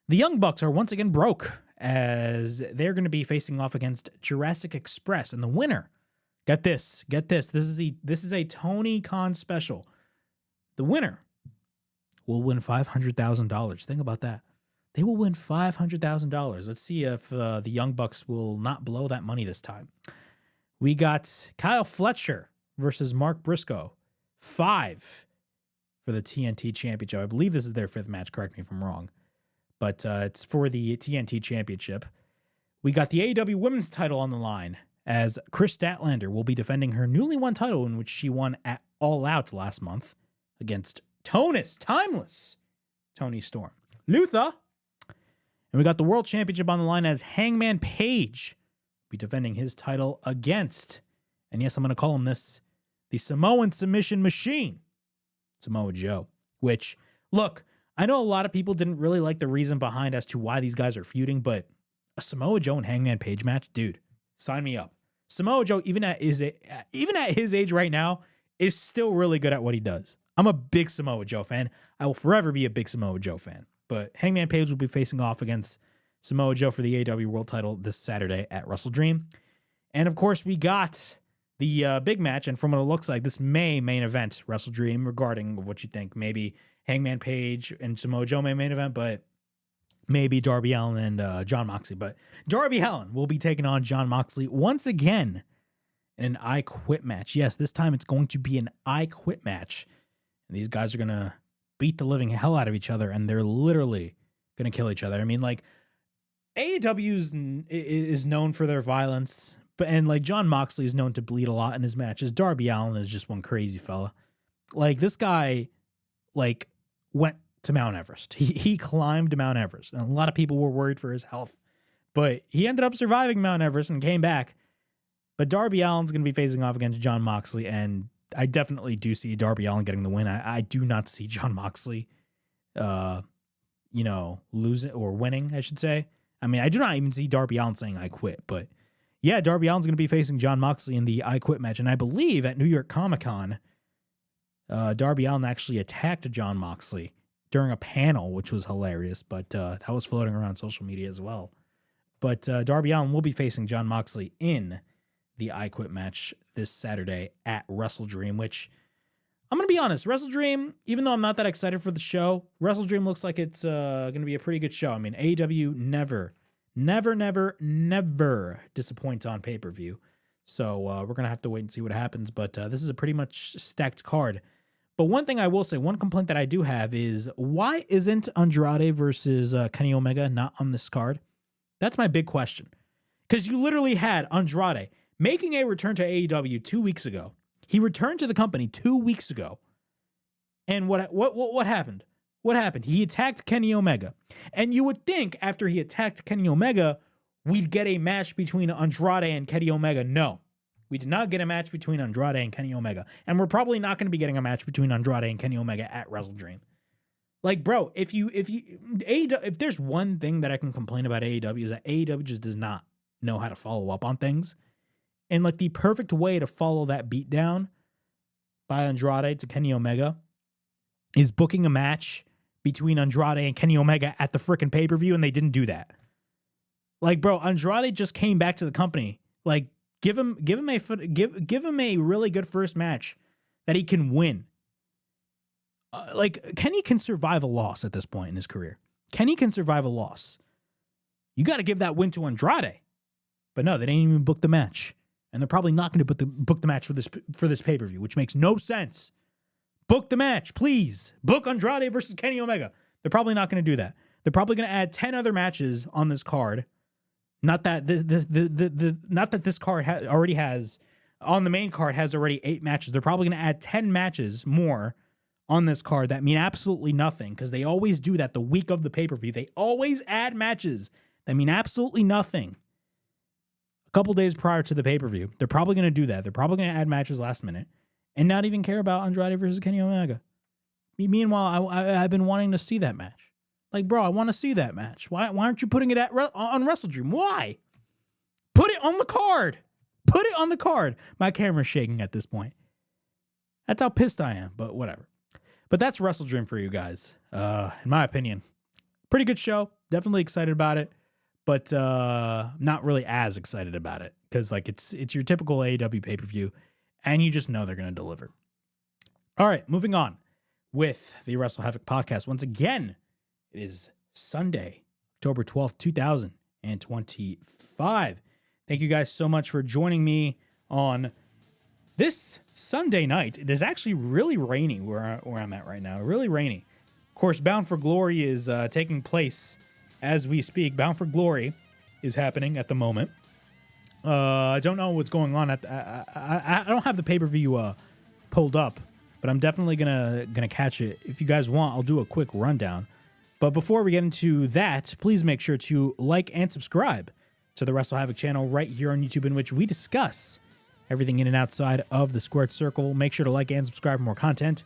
The Young Bucks are once again broke as they're going to be facing off against Jurassic Express. And the winner, get this. This is a Tony Khan special. The winner will win $500,000. Think about that. they will win $500,000. Let's see if the Young Bucks will not blow that money this time. We got Kyle Fletcher versus Mark Briscoe. 5 for the TNT Championship. I believe this is their 5th match. Correct me if I'm wrong. But it's for the TNT Championship. We got the AEW Women's title on the line as Chris Statlander will be defending her newly won title, in which she won at All Out last month against Timeless Tony Storm. Luther. And we got the World Championship on the line as Hangman Page will be defending his title against, and yes, I'm going to call him this, the Samoan Submission Machine, Samoa Joe. Which, look, I know a lot of people didn't really like the reason behind as to why these guys are feuding, but a Samoa Joe and Hangman Page match, dude, sign me up. Samoa Joe, even at his age right now, is still really good at what he does. I'm a big Samoa Joe fan. I will forever be a big Samoa Joe fan. But Hangman Page will be facing off against Samoa Joe for the AEW World title this Saturday at WrestleDream. And of course, we got the big match, and from what it looks like, this main event WrestleDream, regarding what you think. Maybe Hangman Page and Samoa Joe main event, but maybe Darby Allin and John Moxley. But Darby Allin will be taking on John Moxley once again in an I Quit match. Yes, this time it's going to be an I Quit match. And these guys are going to beat the living hell out of each other, and they're literally going to kill each other. I mean, like, AEW is known for their violence, and like John Moxley is known to bleed a lot in his matches. Darby Allin is just one crazy fella. Like, this guy, like, went to Mount Everest. He climbed Mount Everest, and a lot of people were worried for his health, but he ended up surviving Mount Everest and came back. But Darby Allin's going to be facing off against John Moxley, and I definitely do see Darby Allin getting the win. I do not see John Moxley, losing or winning, I should say. I mean, I do not even see Darby Allin saying I quit, but yeah, Darby Allin's going to be facing John Moxley in the I Quit match. And I believe at New York Comic-Con, Darby Allin actually attacked John Moxley during a panel, which was hilarious, but that was floating around social media as well. But Darby Allin will be facing John Moxley in the I Quit match this Saturday at WrestleDream, which, I'm going to be honest, WrestleDream, even though I'm not that excited for the show, WrestleDream looks like it's going to be a pretty good show. I mean, AEW never disappoints on pay-per-view. So we're going to have to wait and see what happens, but this is a pretty much stacked card. But one thing I will say, one complaint that I do have is, why isn't Andrade versus Kenny Omega not on this card? That's my big question. Because you literally had Andrade making a return to AEW 2 weeks ago. He returned to the company 2 weeks ago. And what happened? What happened? He attacked Kenny Omega. And you would think after he attacked Kenny Omega, we'd get a match between Andrade and Kenny Omega. No. We did not get a match between Andrade and Kenny Omega. And we're probably not going to be getting a match between Andrade and Kenny Omega at WrestleDream. Like, bro, if there's one thing that I can complain about AEW, is that AEW just does not know how to follow up on things. And like, the perfect way to follow that beatdown by Andrade to Kenny Omega is booking a match between Andrade and Kenny Omega at the freaking pay-per-view, and they didn't do that. Like, bro, Andrade just came back to the company. Like, give him a really good first match that he can win. Like, Kenny can survive a loss at this point in his career. Kenny can survive a loss. You got to give that win to Andrade. But no, they didn't even book the match. And they're probably not going to book the match for this pay-per-view, which makes no sense. Book the match, please. Book Andrade versus Kenny Omega. They're probably not going to do that. They're probably going to add 10 other matches on this card. Not that this card already has, on the main card, has already 8 matches. They're probably going to add 10 matches more on this card that mean absolutely nothing, because they always do that the week of the pay-per-view. They always add matches that mean absolutely nothing a couple days prior to the pay-per-view. They're probably going to do that. They're probably going to add matches last minute and not even care about Andrade versus Kenny Omega. Meanwhile, I've been wanting to see that match. Like, bro, I want to see that match. Why aren't you putting it on WrestleDream? Why? Put it on the card. Put it on the card. My camera's shaking at this point. That's how pissed I am, but whatever. But that's WrestleDream for you guys. In my opinion, pretty good show. Definitely excited about it, but not really as excited about it, because like it's your typical AEW pay-per-view, and you just know they're going to deliver. All right, moving on with the WrestleHavoc podcast. Once again, it is Sunday, October 12th, 2025. Thank you guys so much for joining me on this Sunday night. It is actually really rainy where I'm at right now. Really rainy. Of course, Bound for Glory is taking place as we speak. Bound for Glory is happening at the moment. I don't know what's going on I don't have the pay-per-view pulled up, but I'm definitely gonna catch it. If you guys want, I'll do a quick rundown. But before we get into that, please make sure to like and subscribe to the WrestleHavoc channel right here on YouTube, in which we discuss everything in and outside of the squared circle. Make sure to like and subscribe for more content.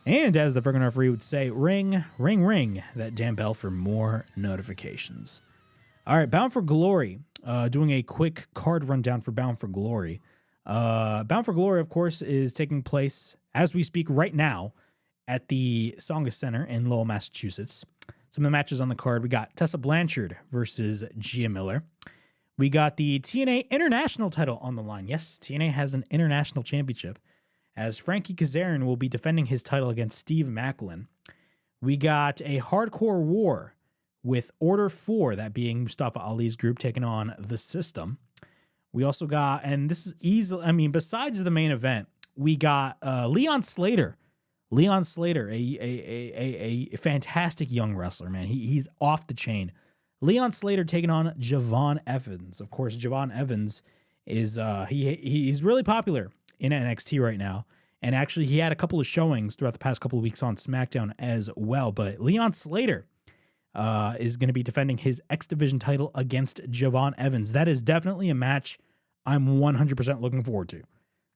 And as the friggin' referee would say, ring, ring, ring that damn bell for more notifications. All right, Bound for Glory. Doing a quick card rundown for Bound for Glory. Bound for Glory, of course, is taking place as we speak right now at the Tsongas Center in Lowell, Massachusetts. Some of the matches on the card: we got Tessa Blanchard versus Gia Miller. We got the TNA International title on the line. Yes, TNA has an international championship, as Frankie Kazarian will be defending his title against Steve Maclin. We got a hardcore war with Order 4, that being Mustafa Ali's group, taking on The System. We also got, and this is easy, I mean, besides the main event, we got Leon Slater. Leon Slater, a fantastic young wrestler, man. He's off the chain. Leon Slater taking on Javon Evans. Of course, Javon Evans is he's really popular in NXT right now. And actually, he had a couple of showings throughout the past couple of weeks on SmackDown as well. But Leon Slater is going to be defending his X Division title against Javon Evans. That is definitely a match I'm 100% looking forward to.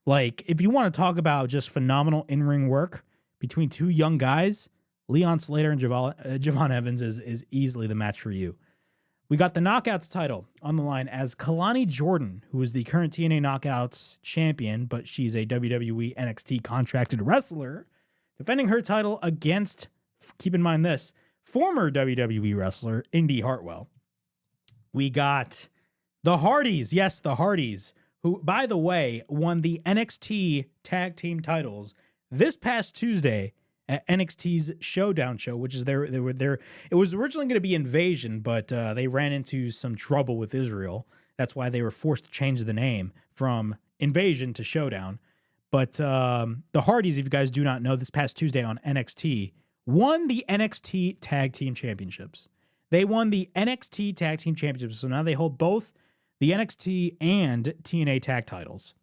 Like, if you want to talk about just phenomenal in-ring work between two young guys, Leon Slater and Javon Evans is easily the match for you. We got the Knockouts title on the line as Kalani Jordan, who is the current TNA Knockouts champion, but she's a WWE NXT contracted wrestler, defending her title against, keep in mind this, former WWE wrestler Indy Hartwell. We got the Hardys. Yes, the Hardys, who, by the way, won the NXT tag team titles this past Tuesday at NXT's Showdown show, which is it was originally going to be Invasion, but they ran into some trouble with Israel. That's why they were forced to change the name from Invasion to Showdown. But the Hardys, if you guys do not know, this past Tuesday on NXT, won the NXT Tag Team Championships. They won the NXT Tag Team Championships, so now they hold both the NXT and TNA tag titles.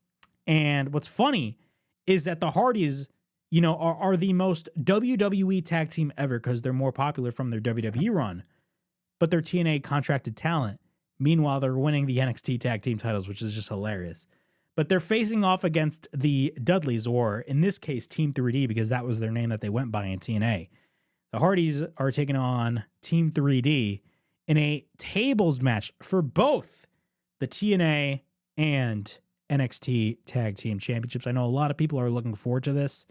And what's funny is that the Hardys, you know, are the most WWE tag team ever because they're more popular from their WWE run, but they're TNA contracted talent. Meanwhile, they're winning the NXT tag team titles, which is just hilarious. But they're facing off against the Dudleys, or in this case, Team 3D, because that was their name that they went by in TNA. The Hardys are taking on Team 3D in a tables match for both the TNA and NXT Tag Team Championships. I know a lot of people are looking forward to this,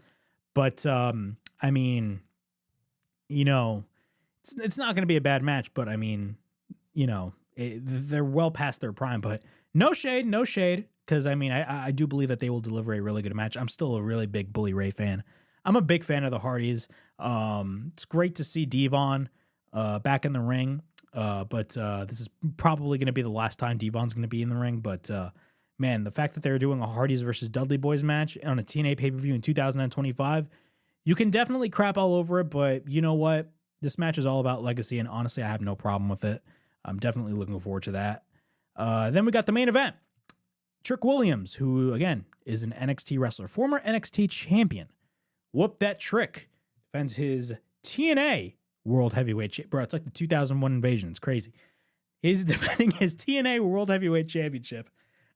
but I mean, you know, it's not going to be a bad match, but I mean, you know, they're well past their prime, but no shade, because I mean, I do believe that they will deliver a really good match. I'm still a really big Bully Ray fan. I'm a big fan of the Hardys. It's great to see Devon back in the ring, but this is probably going to be the last time Devon's going to be in the ring, but man, the fact that they're doing a Hardys versus Dudley Boys match on a TNA pay-per-view in 2025, you can definitely crap all over it, but you know what? This match is all about legacy, and honestly, I have no problem with it. I'm definitely looking forward to that. Then we got the main event. Trick Williams, who, again, is an NXT wrestler, former NXT champion. Whoop that Trick. Defends his TNA World Heavyweight Bro, it's like the 2001 Invasion. It's crazy. He's defending his TNA World Heavyweight Championship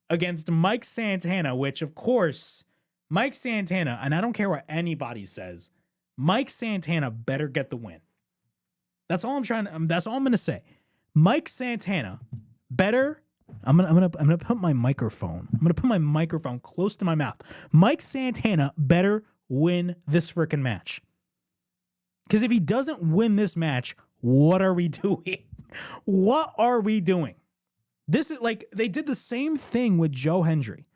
against Mike Santana, which, of course, Mike Santana, and I don't care what anybody says, Mike Santana better get the win. That's all I'm going to say. Mike Santana better. I'm gonna put my microphone. I'm gonna put my microphone close to my mouth. Mike Santana better win this freaking match. Because if he doesn't win this match, what are we doing? What are we doing? This is like they did the same thing with Joe Hendry.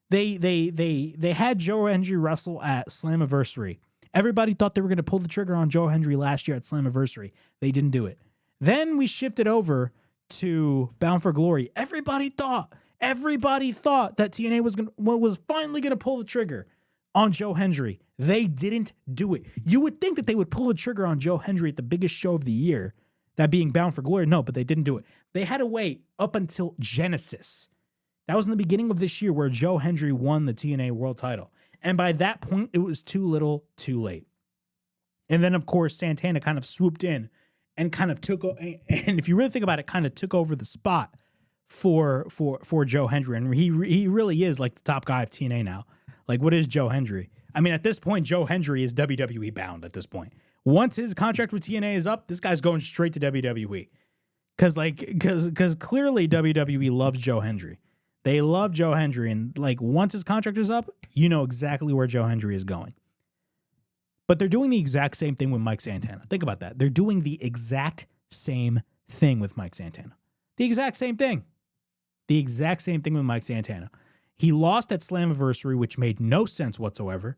They had Joe Hendry wrestle at Slammiversary. Everybody thought they were going to pull the trigger on Joe Hendry last year at Slammiversary. They didn't do it. Then we shifted over to Bound for Glory. Everybody thought that TNA was finally gonna pull the trigger on Joe Hendry. They didn't do it. You would think that they would pull the trigger on Joe Hendry at the biggest show of the year, that being Bound for Glory. No, but they didn't do it. They had to wait up until Genesis. That was in the beginning of this year where Joe Hendry won the TNA World title. And by that point, it was too little, too late. And then, of course, Santana kind of swooped in and kind of and if you really think about it, kind of took over the spot for Joe Hendry. And he really is like the top guy of TNA now. Like, what is Joe Hendry? I mean, at this point, Joe Hendry is WWE bound at this point. Once his contract with TNA is up, this guy's going straight to WWE. Because clearly WWE loves Joe Hendry. They love Joe Hendry, and like once his contract is up, you know exactly where Joe Hendry is going. But they're doing the exact same thing with Mike Santana. Think about that. They're doing the exact same thing with Mike Santana. The exact same thing. The exact same thing with Mike Santana. He lost at Slammiversary, which made no sense whatsoever.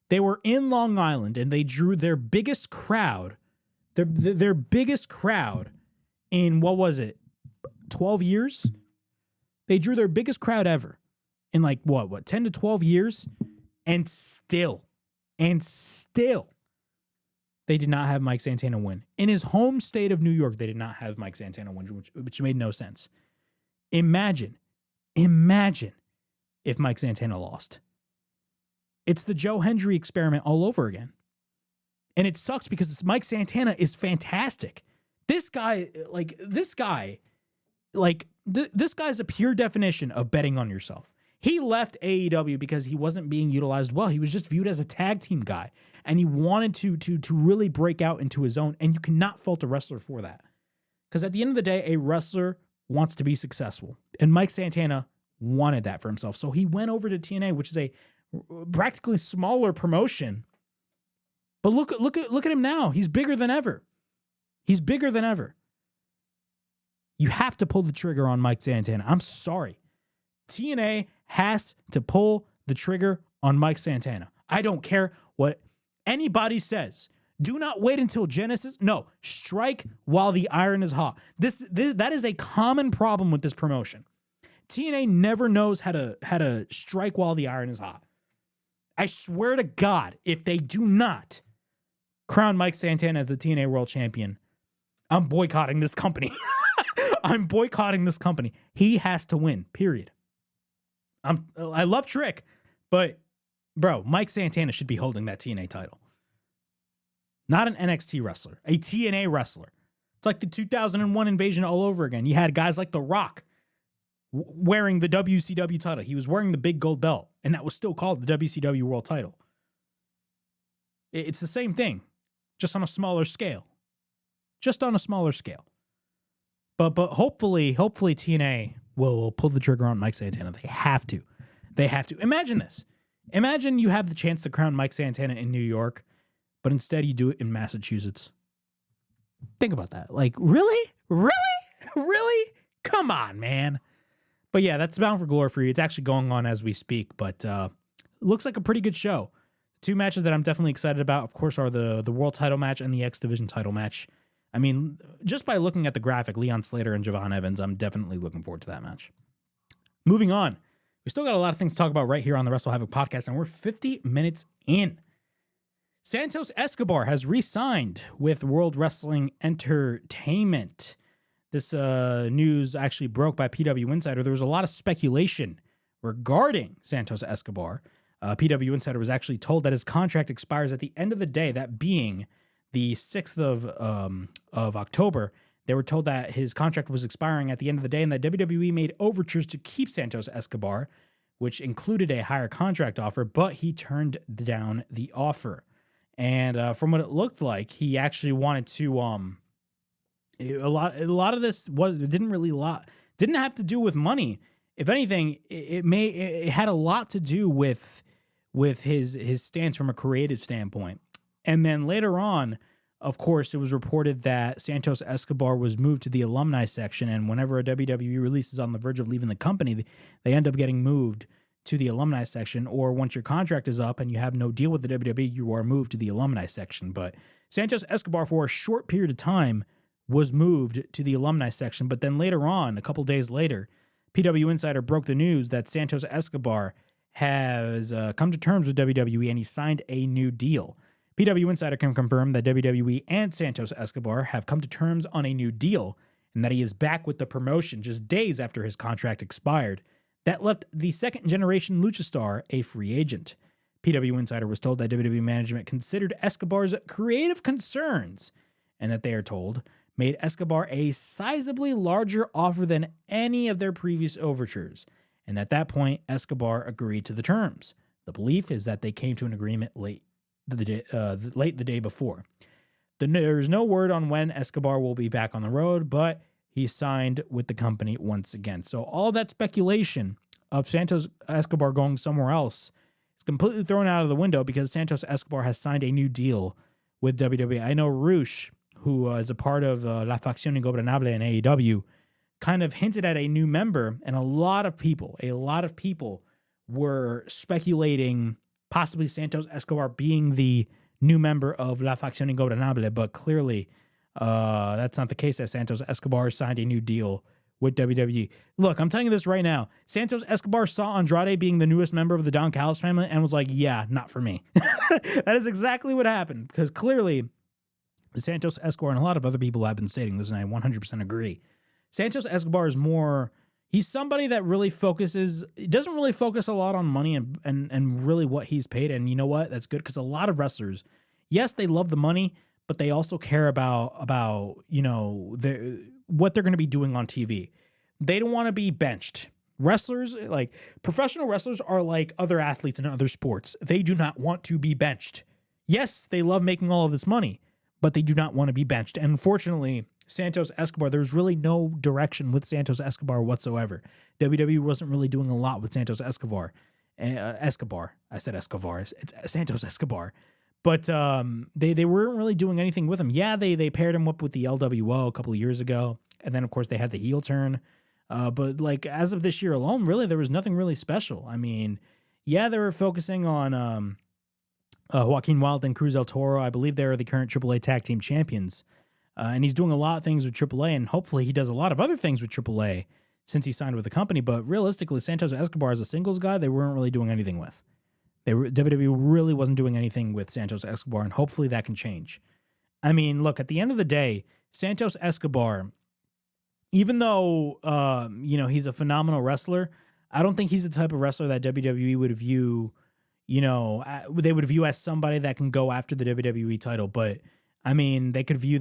They were in Long Island, and they drew their biggest crowd, their biggest crowd in, what was it, 12 years? They drew their biggest crowd ever in like, what, 10 to 12 years? And still, they did not have Mike Santana win. In his home state of New York, they did not have Mike Santana win, which made no sense. Imagine if Mike Santana lost. It's the Joe Hendry experiment all over again. And it sucks because Mike Santana is fantastic. This guy's a pure definition of betting on yourself. He left AEW because he wasn't being utilized well. He was just viewed as a tag team guy, and he wanted to really break out into his own, and you cannot fault a wrestler for that. Because at the end of the day, a wrestler wants to be successful, and Mike Santana wanted that for himself. So he went over to TNA, which is a practically smaller promotion. But look at him now. He's bigger than ever. You have to pull the trigger on Mike Santana. I'm sorry. TNA has to pull the trigger on Mike Santana. I don't care what anybody says. Do not wait until Genesis. No, strike while the iron is hot. That is a common problem with this promotion. TNA never knows how to strike while the iron is hot. I swear to God, if they do not crown Mike Santana as the TNA World Champion, I'm boycotting this company. I'm boycotting this company. He has to win, period. I love Trick, but bro, Mike Santana should be holding that TNA title. Not an NXT wrestler, a TNA wrestler. It's like the 2001 invasion all over again. You had guys like The Rock wearing the WCW title. He was wearing the big gold belt, and that was still called the WCW World title. It's the same thing, just on a smaller scale. But hopefully TNA will pull the trigger on Mike Santana. They have to. Imagine this. Imagine you have the chance to crown Mike Santana in New York, but instead you do it in Massachusetts. Think about that. Like, really? Come on, man. But yeah, that's Bound for Glory for you. It's actually going on as we speak, but looks like a pretty good show. Two matches that I'm definitely excited about, of course, are the world title match and the X Division title match. I mean, just by looking at the graphic, Leon Slater and Javon Evans, I'm definitely looking forward to that match. Moving on. We still got a lot of things to talk about right here on the WrestleHavoc podcast, and we're 50 minutes in. Santos Escobar has re-signed with World Wrestling Entertainment. This news actually broke by PW Insider. There was a lot of speculation regarding Santos Escobar. PW Insider was actually told that his contract expires at the end of the day, that being the 6th of October. They were told that his contract was expiring at the end of the day and that WWE made overtures to keep Santos Escobar, which included a higher contract offer, but he turned down the offer. And from what it looked like, he actually wanted to a lot of this didn't have to do with money. If anything, it had a lot to do with his stance from a creative standpoint. And then later on, of course, it was reported that Santos Escobar was moved to the alumni section, and whenever a WWE release is on the verge of leaving the company, they end up getting moved to the alumni section, or once your contract is up and you have no deal with the WWE, you are moved to the alumni section. But Santos Escobar, for a short period of time, was moved to the alumni section. But then later on, a couple days later, PW Insider broke the news that Santos Escobar has come to terms with WWE and he signed a new deal. PW Insider can confirm that WWE and Santos Escobar have come to terms on a new deal and that he is back with the promotion just days after his contract expired. That left the second-generation lucha star a free agent. PW Insider was told that WWE management considered Escobar's creative concerns and that they are told made Escobar a sizably larger offer than any of their previous overtures. And at that point, Escobar agreed to the terms. The belief is that they came to an agreement late the day before. There's no word on when Escobar will be back on the road, but he signed with the company once again. So all that speculation of Santos Escobar going somewhere else is completely thrown out of the window because Santos Escobar has signed a new deal with WWE. I know Rush, who is a part of La Facción Ingobernable in AEW, kind of hinted at a new member, and a lot of people were speculating possibly Santos Escobar being the new member of La Facción Ingobernable, but clearly that's not the case, as Santos Escobar signed a new deal with WWE. Look, I'm telling you this right now. Santos Escobar saw Andrade being the newest member of the Don Callis family and was like, yeah, not for me. That is exactly what happened, because clearly Santos Escobar, and a lot of other people have been stating this, and I 100% agree. Santos Escobar is more, he's somebody that really doesn't really focus a lot on money and really what he's paid. And you know what? That's good, because a lot of wrestlers, yes, they love the money, but they also care about you know, what they're going to be doing on TV. They don't want to be benched. Wrestlers, like professional wrestlers, are like other athletes in other sports. They do not want to be benched. Yes, they love making all of this money, but they do not want to be benched. And unfortunately, Santos Escobar, there's really no direction with Santos Escobar whatsoever. WWE wasn't really doing a lot with Santos Escobar. I said Escobar. It's Santos Escobar. But they weren't really doing anything with him. Yeah, they paired him up with the LWO a couple of years ago. And then, of course, they had the heel turn. But like as of this year alone, really, there was nothing really special. I mean, yeah, they were focusing on Joaquin Wilde and Cruz El Toro. I believe they're the current AAA Tag Team Champions. And he's doing a lot of things with AAA, and hopefully he does a lot of other things with AAA since he signed with the company. But realistically, Santos Escobar as a singles guy, they weren't really doing anything with. WWE really wasn't doing anything with Santos Escobar, and hopefully that can change. I mean, look, at the end of the day, Santos Escobar, even though he's a phenomenal wrestler, I don't think he's the type of wrestler that WWE would view, they would view as somebody that can go after the WWE title. But I mean, they could view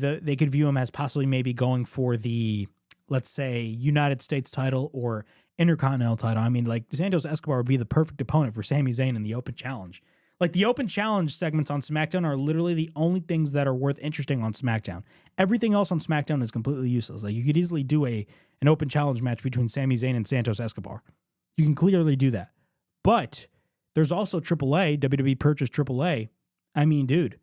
him as possibly maybe going for the, let's say, United States title or Intercontinental title. I mean, like Santos Escobar would be the perfect opponent for Sami Zayn in the Open Challenge. Like the Open Challenge segments on SmackDown are literally the only things that are worth interesting on SmackDown. Everything else on SmackDown is completely useless. Like you could easily do an Open Challenge match between Sami Zayn and Santos Escobar. You can clearly do that. But there's also AAA. WWE purchased AAA. I mean, dude,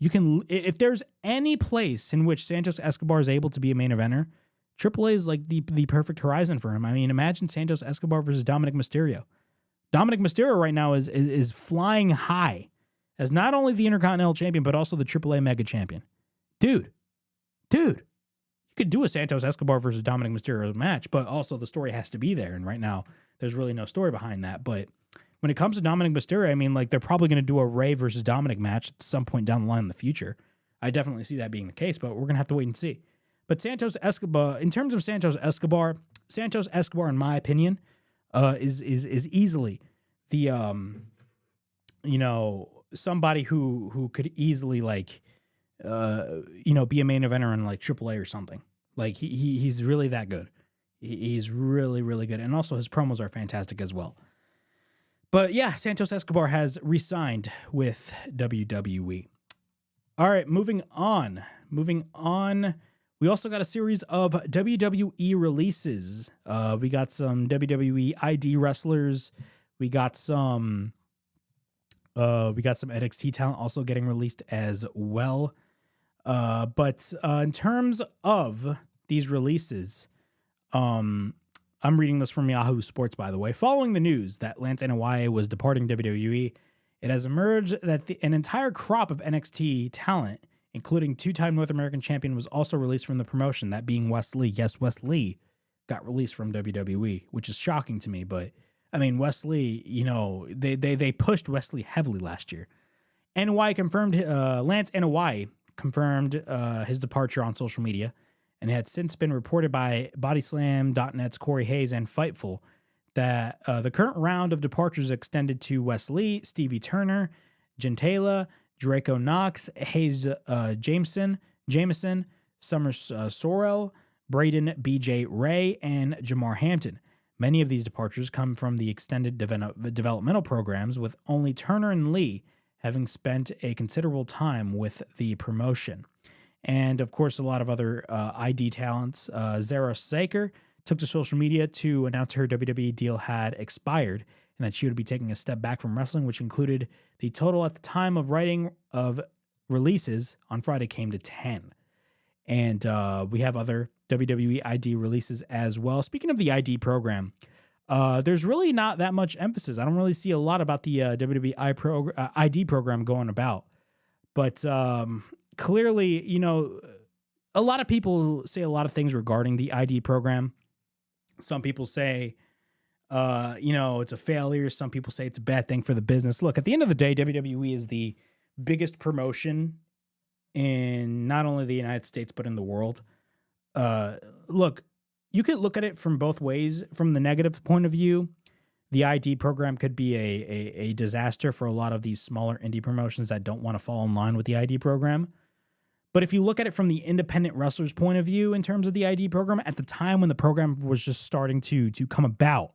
you can, if there's any place in which Santos Escobar is able to be a main eventer, AAA is like the perfect horizon for him. I mean, imagine Santos Escobar versus Dominic Mysterio. Dominic Mysterio right now is flying high as not only the Intercontinental Champion, but also the AAA Mega Champion. Dude, you could do a Santos Escobar versus Dominic Mysterio match, but also the story has to be there. And right now, there's really no story behind that. But when it comes to Dominic Mysterio, I mean, like they're probably going to do a Rey versus Dominic match at some point down the line in the future. I definitely see that being the case, but we're going to have to wait and see. But Santos Escobar, in terms of Santos Escobar, in my opinion, is easily the somebody who could easily like be a main eventer in like AAA or something. Like he's really that good. He's really, really good, and also his promos are fantastic as well. But yeah, Santos Escobar has re-signed with WWE. All right, moving on. We also got a series of WWE releases. We got some WWE ID wrestlers. We got some NXT talent also getting released as well. But in terms of these releases, I'm reading this from Yahoo Sports, by the way. Following the news that Lance Anoa'i was departing WWE, it has emerged that an entire crop of NXT talent, including two-time North American champion, was also released from the promotion, that being Wes Lee. Yes, Wes Lee got released from WWE, which is shocking to me, but I mean, Wes Lee, they pushed Wes Lee heavily last year. NY confirmed, Lance NY confirmed his departure on social media, and it had since been reported by Bodyslam.net's Corey Hayes and Fightful that the current round of departures extended to Wes Lee, Stevie Turner, Gentala, Draco Knox, Hayes Jameson, Summers Sorrell, Braden BJ Ray, and Jamar Hampton. Many of these departures come from the extended developmental programs, with only Turner and Lee having spent a considerable time with the promotion. And, of course, a lot of other ID talents. Zara Saker took to social media to announce her WWE deal had expired and that she would be taking a step back from wrestling, which included the total at the time of writing of releases on Friday came to 10. And we have other WWE ID releases as well. Speaking of the ID program, there's really not that much emphasis. I don't really see a lot about the WWE ID program going about. But clearly, a lot of people say a lot of things regarding the ID program. Some people say, it's a failure. Some people say it's a bad thing for the business. Look, at the end of the day, WWE is the biggest promotion in not only the United States, but in the world. Look, you could look at it from both ways. From the negative point of view, the ID program could be a disaster for a lot of these smaller indie promotions that don't want to fall in line with the ID program. But if you look at it from the independent wrestler's point of view in terms of the ID program, at the time when the program was just starting to come about,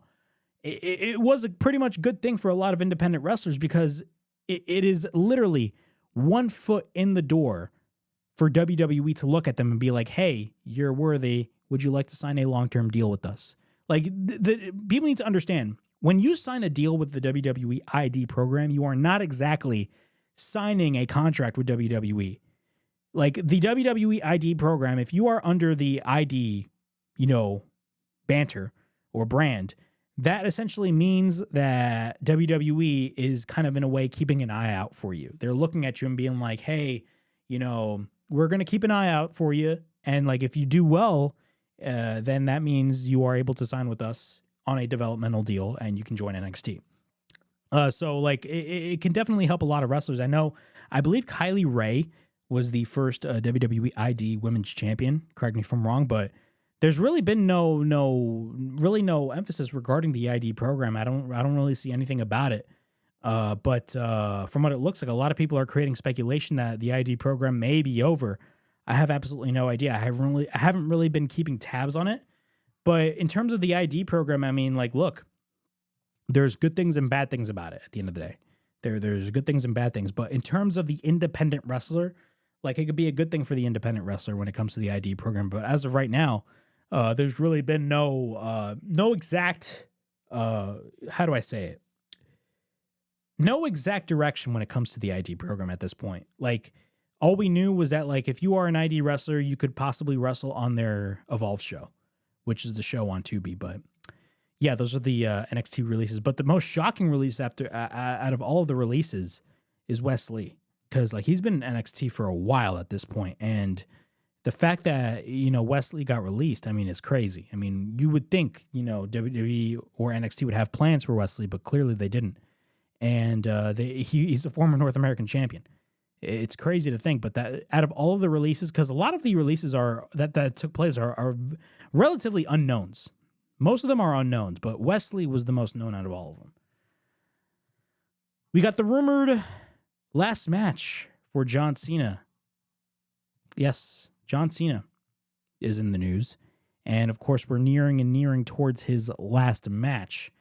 it was a pretty much good thing for a lot of independent wrestlers, because it is literally 1 foot in the door for WWE to look at them and be like, hey, you're worthy. Would you like to sign a long-term deal with us? Like, people need to understand, when you sign a deal with the WWE ID program, you are not exactly signing a contract with WWE. Like, the WWE ID program, if you are under the ID, banter or brand, that essentially means that WWE is kind of, in a way, keeping an eye out for you. They're looking at you and being like, hey, we're going to keep an eye out for you. And like, if you do well, then that means you are able to sign with us on a developmental deal and you can join NXT. So like, it can definitely help a lot of wrestlers. I believe Kylie Ray was the first WWE ID women's champion. Correct me if I'm wrong, but there's really been no emphasis regarding the ID program. I don't really see anything about it. But from what it looks like, a lot of people are creating speculation that the ID program may be over. I have absolutely no idea. I haven't really been keeping tabs on it. But in terms of the ID program, I mean, like, look, there's good things and bad things about it at the end of the day. There's good things and bad things. But in terms of the independent wrestler, like, it could be a good thing for the independent wrestler when it comes to the ID program. But as of right now, there's really been no exact, how do I say it? No exact direction when it comes to the ID program at this point. Like, all we knew was that, like, if you are an ID wrestler, you could possibly wrestle on their Evolve show, which is the show on Tubi. But yeah, those are the NXT releases. But the most shocking release out of all of the releases is Wes Lee, because like, he's been in NXT for a while at this point, and the fact that Wes Lee got released, I mean, it's crazy. I mean, you would think WWE or NXT would have plans for Wes Lee, but clearly they didn't. And he's a former North American champion. It's crazy to think, but that out of all of the releases, because a lot of the releases that took place are relatively unknowns. Most of them are unknowns, but Wes Lee was the most known out of all of them. We got the rumored last match for John Cena. Yes, John Cena is in the news. And of course, we're nearing towards his last match.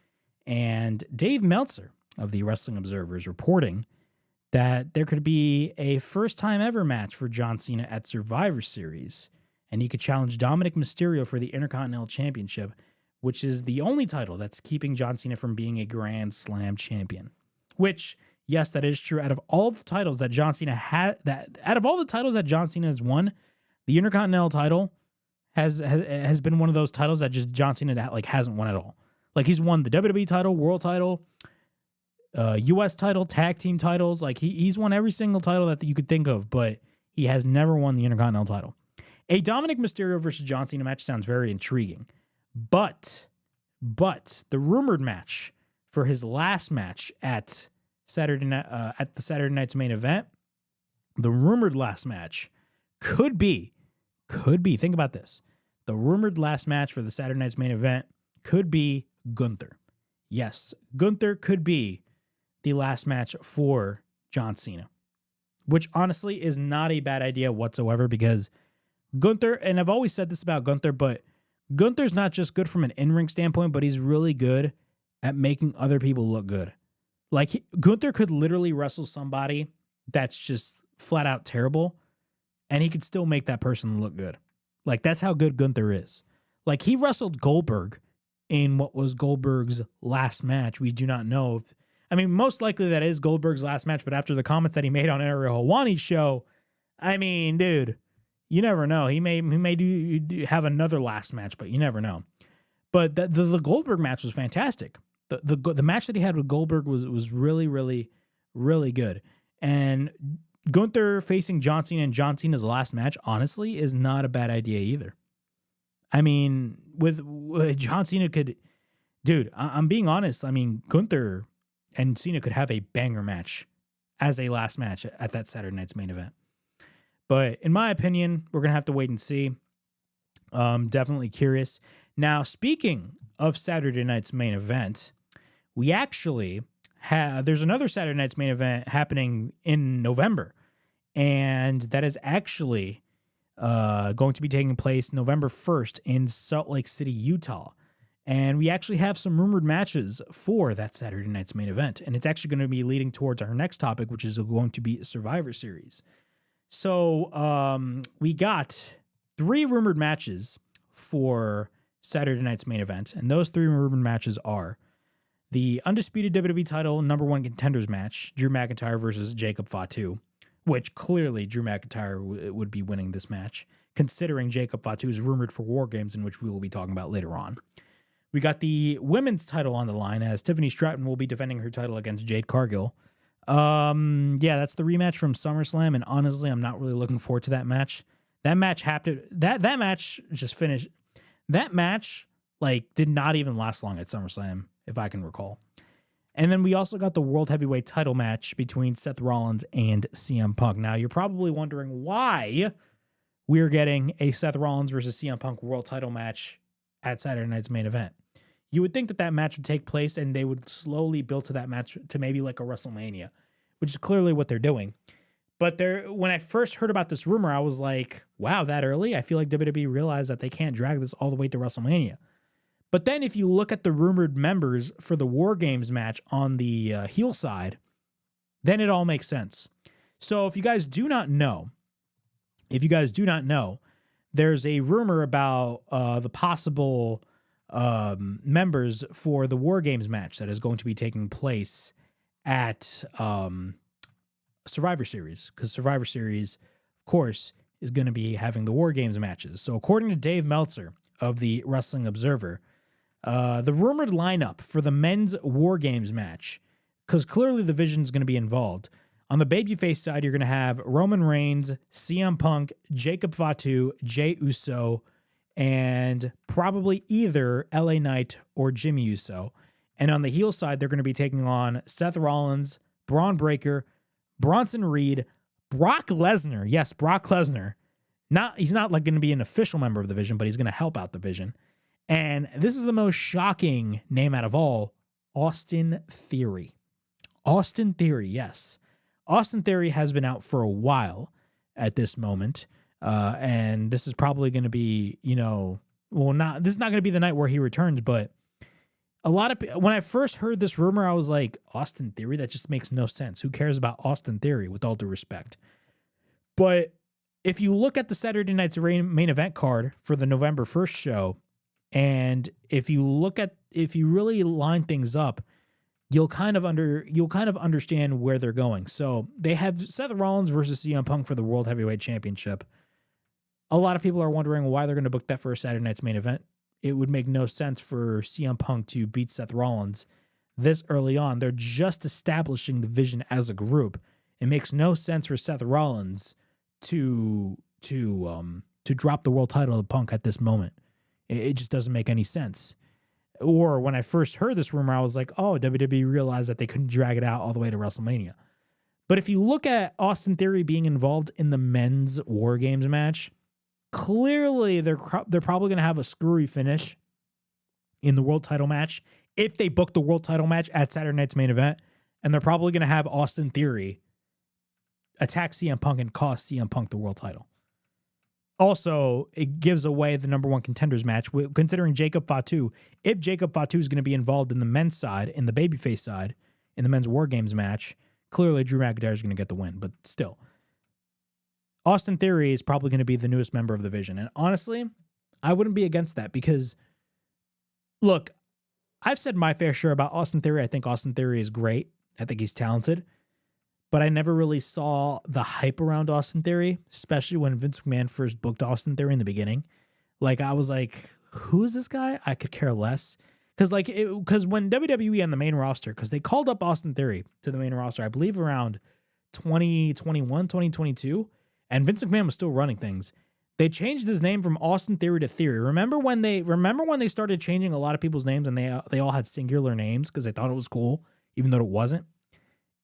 And Dave Meltzer of the Wrestling Observer is reporting that there could be a first-time ever match for John Cena at Survivor Series, and he could challenge Dominic Mysterio for the Intercontinental Championship, which is the only title that's keeping John Cena from being a Grand Slam champion. Which, yes, that is true. Out of all the titles that John Cena has won, the Intercontinental title has been one of those titles that just John Cena like hasn't won at all. Like, he's won the WWE title, World title, U.S. title, tag team titles. Like, he's won every single title that you could think of, but He has never won the Intercontinental title. A Dominic Mysterio versus John Cena match sounds very intriguing. But the rumored match for his last match at the Saturday night's main event, the rumored last match could be, think about this. The rumored last match for the Saturday night's main event could be Gunther. Yes, Gunther could be the last match for John Cena, which honestly is not a bad idea whatsoever, because Gunther, and I've always said this about Gunther, but Gunther's not just good from an in-ring standpoint, but he's really good at making other people look good. Like, Gunther could literally wrestle somebody that's just flat out terrible, and he could still make that person look good. Like, that's how good Gunther is. Like, he wrestled Goldberg in what was Goldberg's last match. We do not know if, I mean, most likely that is Goldberg's last match, but after the comments that he made on Ariel Helwani's show, I mean, dude, you never know. He may have another last match, but you never know. But the Goldberg match was fantastic. The match that he had with Goldberg was really, really, really good. And Gunther facing John Cena in John Cena's last match, honestly, is not a bad idea either. I mean, with John Cena could, dude, I'm being honest. I mean, Gunther and Cena could have a banger match as a last match at that Saturday night's main event. But in my opinion, we're going to have to wait and see. Definitely curious. Now, speaking of Saturday night's main event, we actually have, there's another Saturday night's main event happening in November. And that is actually going to be taking place November 1st in Salt Lake City, Utah. And we actually have some rumored matches for that Saturday night's main event. And it's actually going to be leading towards our next topic, which is going to be Survivor Series. So we got 3 rumored matches for Saturday night's main event. And those 3 rumored matches are the undisputed WWE title #1 contenders match, Drew McIntyre versus Jacob Fatu, which clearly Drew McIntyre would be winning this match, considering Jacob Fatu is rumored for War Games, in which we will be talking about later on. We got the women's title on the line, as Tiffany Stratton will be defending her title against Jade Cargill. Yeah, that's the rematch from SummerSlam, and honestly, I'm not really looking forward to that match. That match happened. That match just finished. That match did not even last long at SummerSlam, if I can recall. And then we also got the World Heavyweight title match between Seth Rollins and CM Punk. Now, you're probably wondering why we're getting a Seth Rollins versus CM Punk world title match at Saturday night's main event. You would think that match would take place and they would slowly build to that match to maybe like a WrestleMania, which is clearly what they're doing. But when I first heard about this rumor, I was like, wow, that early? I feel like WWE realized that they can't drag this all the way to WrestleMania. But then if you look at the rumored members for the War Games match on the heel side, then it all makes sense. So if you guys do not know, there's a rumor about the possible members for the War Games match that is going to be taking place at Survivor Series, because Survivor Series, of course, is going to be having the War Games matches. So according to Dave Meltzer of the Wrestling Observer, the rumored lineup for the men's War Games match, because clearly the Vision is going to be involved. On the babyface side, you're going to have Roman Reigns, CM Punk, Jacob Fatu, Jey Uso, and probably either LA Knight or Jimmy Uso. And on the heel side, they're going to be taking on Seth Rollins, Braun Breaker, Bronson Reed, Brock Lesnar. Yes, Brock Lesnar. He's not going to be an official member of the Vision, but he's going to help out the Vision. And this is the most shocking name out of all, Austin Theory. Austin Theory, yes. Austin Theory has been out for a while at this moment. And this is probably going to be, this is not going to be the night where he returns, but when I first heard this rumor, I was like, Austin Theory? That just makes no sense. Who cares about Austin Theory, with all due respect? But if you look at the Saturday night's main event card for the November 1st show, and if you really line things up, you'll kind of understand where they're going. So they have Seth Rollins versus CM Punk for the World Heavyweight Championship. A lot of people are wondering why they're going to book that for a Saturday night's main event. It would make no sense for CM Punk to beat Seth Rollins this early on. They're just establishing the Vision as a group. It makes no sense for Seth Rollins to drop the world title to Punk at this moment. It just doesn't make any sense. Or when I first heard this rumor, I was like, oh, WWE realized that they couldn't drag it out all the way to WrestleMania. But if you look at Austin Theory being involved in the men's War Games match, clearly they're probably going to have a screwy finish in the world title match if they book the world title match at Saturday night's main event. And they're probably going to have Austin Theory attack CM Punk and cost CM Punk the world title. Also, it gives away the number one contenders match, considering Jacob Fatu. If Jacob Fatu is going to be involved in the men's side, in the babyface side, in the men's War Games match, clearly Drew McIntyre is going to get the win. But still, Austin Theory is probably going to be the newest member of the Vision. And honestly, I wouldn't be against that because, look, I've said my fair share about Austin Theory. I think Austin Theory is great. I think he's talented. But I never really saw the hype around Austin Theory, especially when Vince McMahon first booked Austin Theory in the beginning. Like, I was like, who is this guy? I could care less. Because when WWE on the main roster, because they called up Austin Theory to the main roster, I believe around 2021, 2022, and Vince McMahon was still running things. They changed his name from Austin Theory to Theory. Remember when they started changing a lot of people's names and they all had singular names because they thought it was cool, even though it wasn't?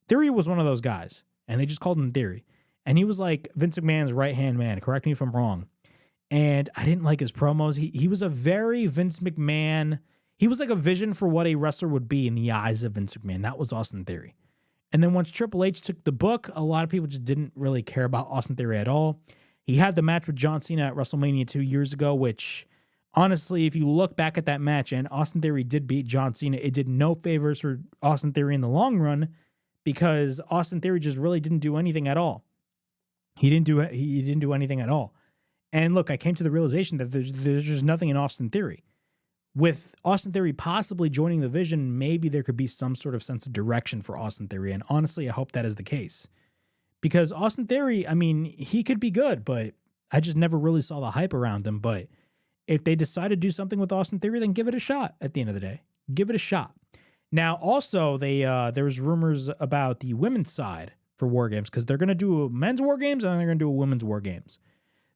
Theory was one of those guys, and they just called him Theory. And he was like Vince McMahon's right-hand man. Correct me if I'm wrong. And I didn't like his promos. He was a very Vince McMahon. He was like a vision for what a wrestler would be in the eyes of Vince McMahon. That was Austin Theory. And then once Triple H took the book, a lot of people just didn't really care about Austin Theory at all. He had the match with John Cena at WrestleMania 2 years ago, which, honestly, if you look back at that match, and Austin Theory did beat John Cena, it did no favors for Austin Theory in the long run, because Austin Theory just really didn't do anything at all. He didn't do anything at all. And look, I came to the realization that there's just nothing in Austin Theory. With Austin Theory possibly joining the Vision, maybe there could be some sort of sense of direction for Austin Theory. And honestly, I hope that is the case. Because Austin Theory, I mean, he could be good, but I just never really saw the hype around him. But if they decide to do something with Austin Theory, then give it a shot at the end of the day. Give it a shot. Now, also, there was rumors about the women's side for War Games because they're going to do a men's War Games and they're going to do a women's War Games.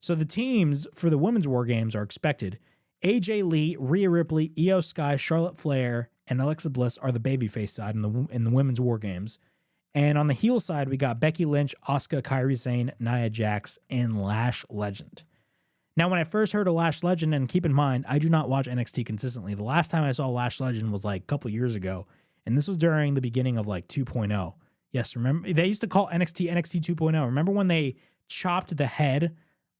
So the teams for the women's War Games are expected. AJ Lee, Rhea Ripley, Io Sky, Charlotte Flair, and Alexa Bliss are the babyface side in the women's War Games. And on the heel side, we got Becky Lynch, Asuka, Kairi Sane, Nia Jax, and Lash Legend. Now, when I first heard of Lash Legend, and keep in mind, I do not watch NXT consistently. The last time I saw Lash Legend was like a couple years ago, and this was during the beginning of like 2.0. Yes, remember? They used to call NXT 2.0. Remember when they chopped the head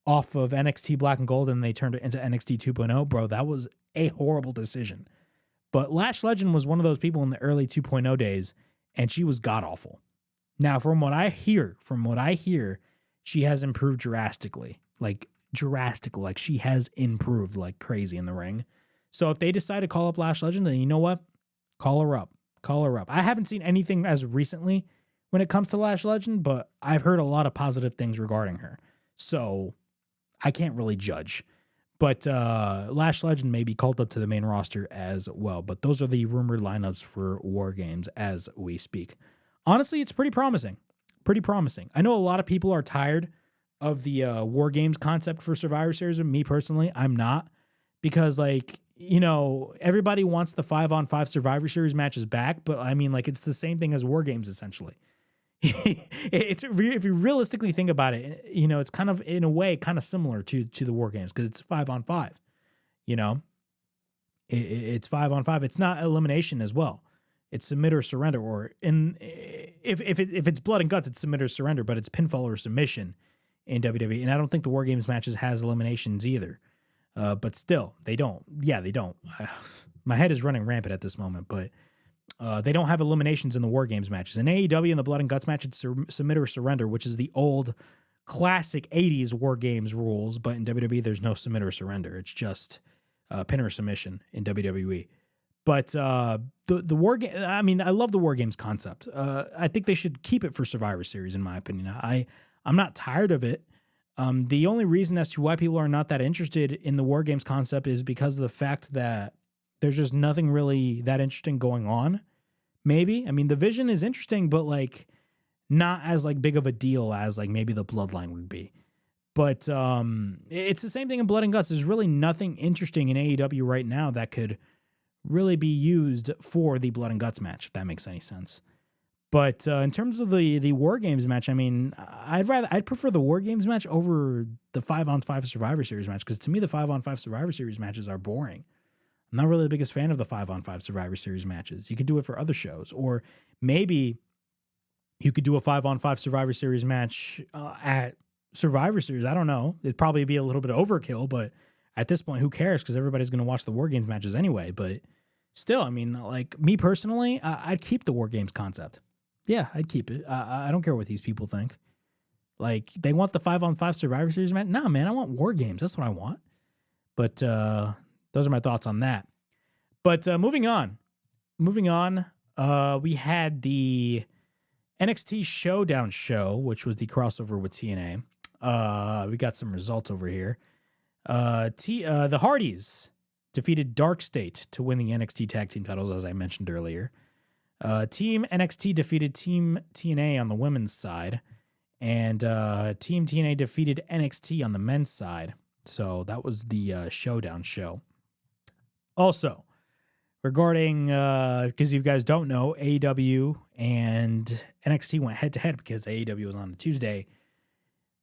off of NXT Black and Gold and they turned it into NXT 2.0? Bro, that was a horrible decision. But Lash Legend was one of those people in the early 2.0 days, and she was god-awful. Now, from what I hear, she has improved drastically. Like she has improved like crazy in the ring. So if they decide to call up Lash Legend, then you know what? Call her up. I haven't seen anything as recently when it comes to Lash Legend, but I've heard a lot of positive things regarding her. So I can't really judge. But Lash Legend may be called up to the main roster as well. But those are the rumored lineups for War Games as we speak. Honestly, it's pretty promising. I know a lot of people are tired of the War Games concept for Survivor Series. Me personally, I'm not. Because, like, you know, everybody wants the 5-on-5 Survivor Series matches back. But, I mean, like, it's the same thing as War Games, essentially. If you realistically think about it, you know, it's kind of, in a way, kind of similar to the War Games. Because it's 5-on-5. You know? It's 5-on-5. It's not elimination as well. It's submit or surrender, or if it's blood and guts, it's submit or surrender, but it's pinfall or submission in WWE. And I don't think the War Games matches has eliminations either. But still, they don't. Yeah, they don't. My head is running rampant at this moment, but they don't have eliminations in the War Games matches. In AEW, in the blood and guts match, it's submit or surrender, which is the old classic 80s War Games rules. But in WWE, there's no submit or surrender. It's just pin or submission in WWE. But the War Game, I mean, I love the War Games concept. I think they should keep it for Survivor Series, in my opinion. I'm not tired of it. The only reason as to why people are not that interested in the War Games concept is because of the fact that there's just nothing really that interesting going on. Maybe. I mean, the Vision is interesting, but like not as like big of a deal as like maybe the Bloodline would be. But it's the same thing in Blood and Guts. There's really nothing interesting in AEW right now that could really be used for the Blood and Guts match, if that makes any sense. But in terms of the War Games match, I mean, I'd prefer the War Games match over the 5-on-5 Survivor Series match, because to me the 5-on-5 Survivor Series matches are boring. I'm not really the biggest fan of the 5-on-5 Survivor Series matches. You could do it for other shows, or maybe you could do a 5-on-5 Survivor Series match at Survivor Series. I don't know. It'd probably be a little bit of overkill, but at this point, who cares? Because everybody's going to watch the War Games matches anyway. But still, I mean, like me personally, I'd keep the War Games concept. Yeah, I'd keep it. I don't care what these people think. Like, they want the 5-on-5 Survivor Series match? Nah, man, I want War Games. That's what I want. But those are my thoughts on that. But moving on, we had the NXT Showdown show, which was the crossover with TNA. We got some results over here. The Hardys defeated Dark State to win the NXT Tag Team titles, as I mentioned earlier. Team NXT defeated Team TNA on the women's side, and Team TNA defeated NXT on the men's side. So that was the Showdown show. Also, regarding, because you guys don't know, AEW and NXT went head-to-head because AEW was on a Tuesday.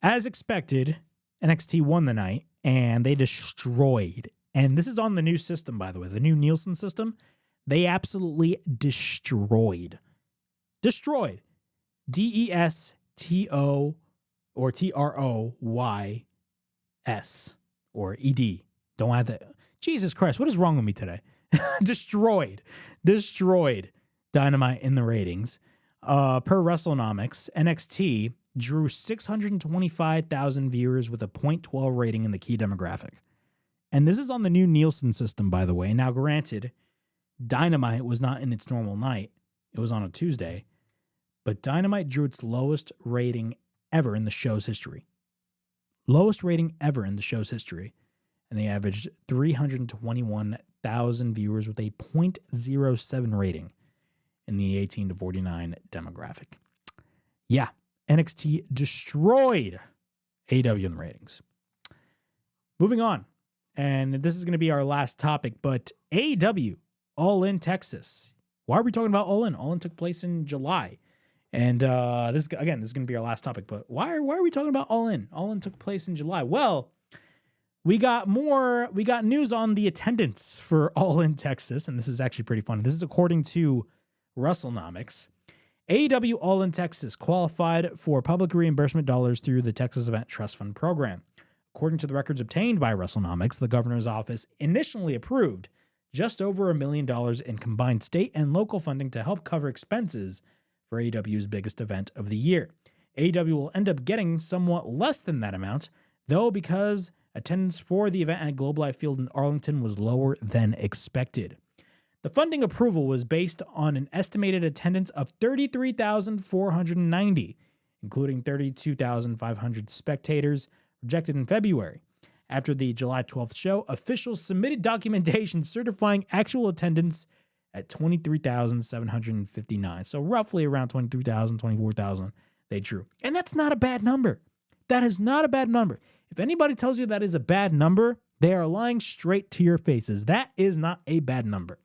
As expected, NXT won the night, and they destroyed. And this is on the new system, by the way, the new Nielsen system. They absolutely destroyed. Destroyed. DESTO or TROYS or ED. Don't have that. Jesus Christ, what is wrong with me today? Destroyed Dynamite in the ratings. Per WrestleNomics, NXT drew 625,000 viewers with a .12 rating in the key demographic. And this is on the new Nielsen system, by the way. Now, granted, Dynamite was not in its normal night. It was on a Tuesday. But Dynamite drew its lowest rating ever in the show's history. Lowest rating ever in the show's history. And they averaged 321,000 viewers with a .07 rating in the 18 to 49 demographic. Yeah, NXT destroyed AEW in the ratings. Moving on. And this is going to be our last topic, but AEW All In Texas. Why are we talking about All In? All In took place in July. And this is going to be our last topic, but why are we talking about All In? All In took place in July. Well, we got news on the attendance for All In Texas, and this is actually pretty funny. This is according to WrestleNomics. AEW All In Texas qualified for public reimbursement dollars through the Texas Event Trust Fund program. According to the records obtained by WrestleNomics, the governor's office initially approved just over $1 million in combined state and local funding to help cover expenses for AEW's biggest event of the year. AEW will end up getting somewhat less than that amount, though, because attendance for the event at Globe Life Field in Arlington was lower than expected. The funding approval was based on an estimated attendance of 33,490, including 32,500 spectators projected in February. After the July 12th show, officials submitted documentation certifying actual attendance at 23,759. So roughly around 23,000, 24,000 they drew. And that's not a bad number. That is not a bad number. If anybody tells you that is a bad number, they are lying straight to your faces. That is not a bad number,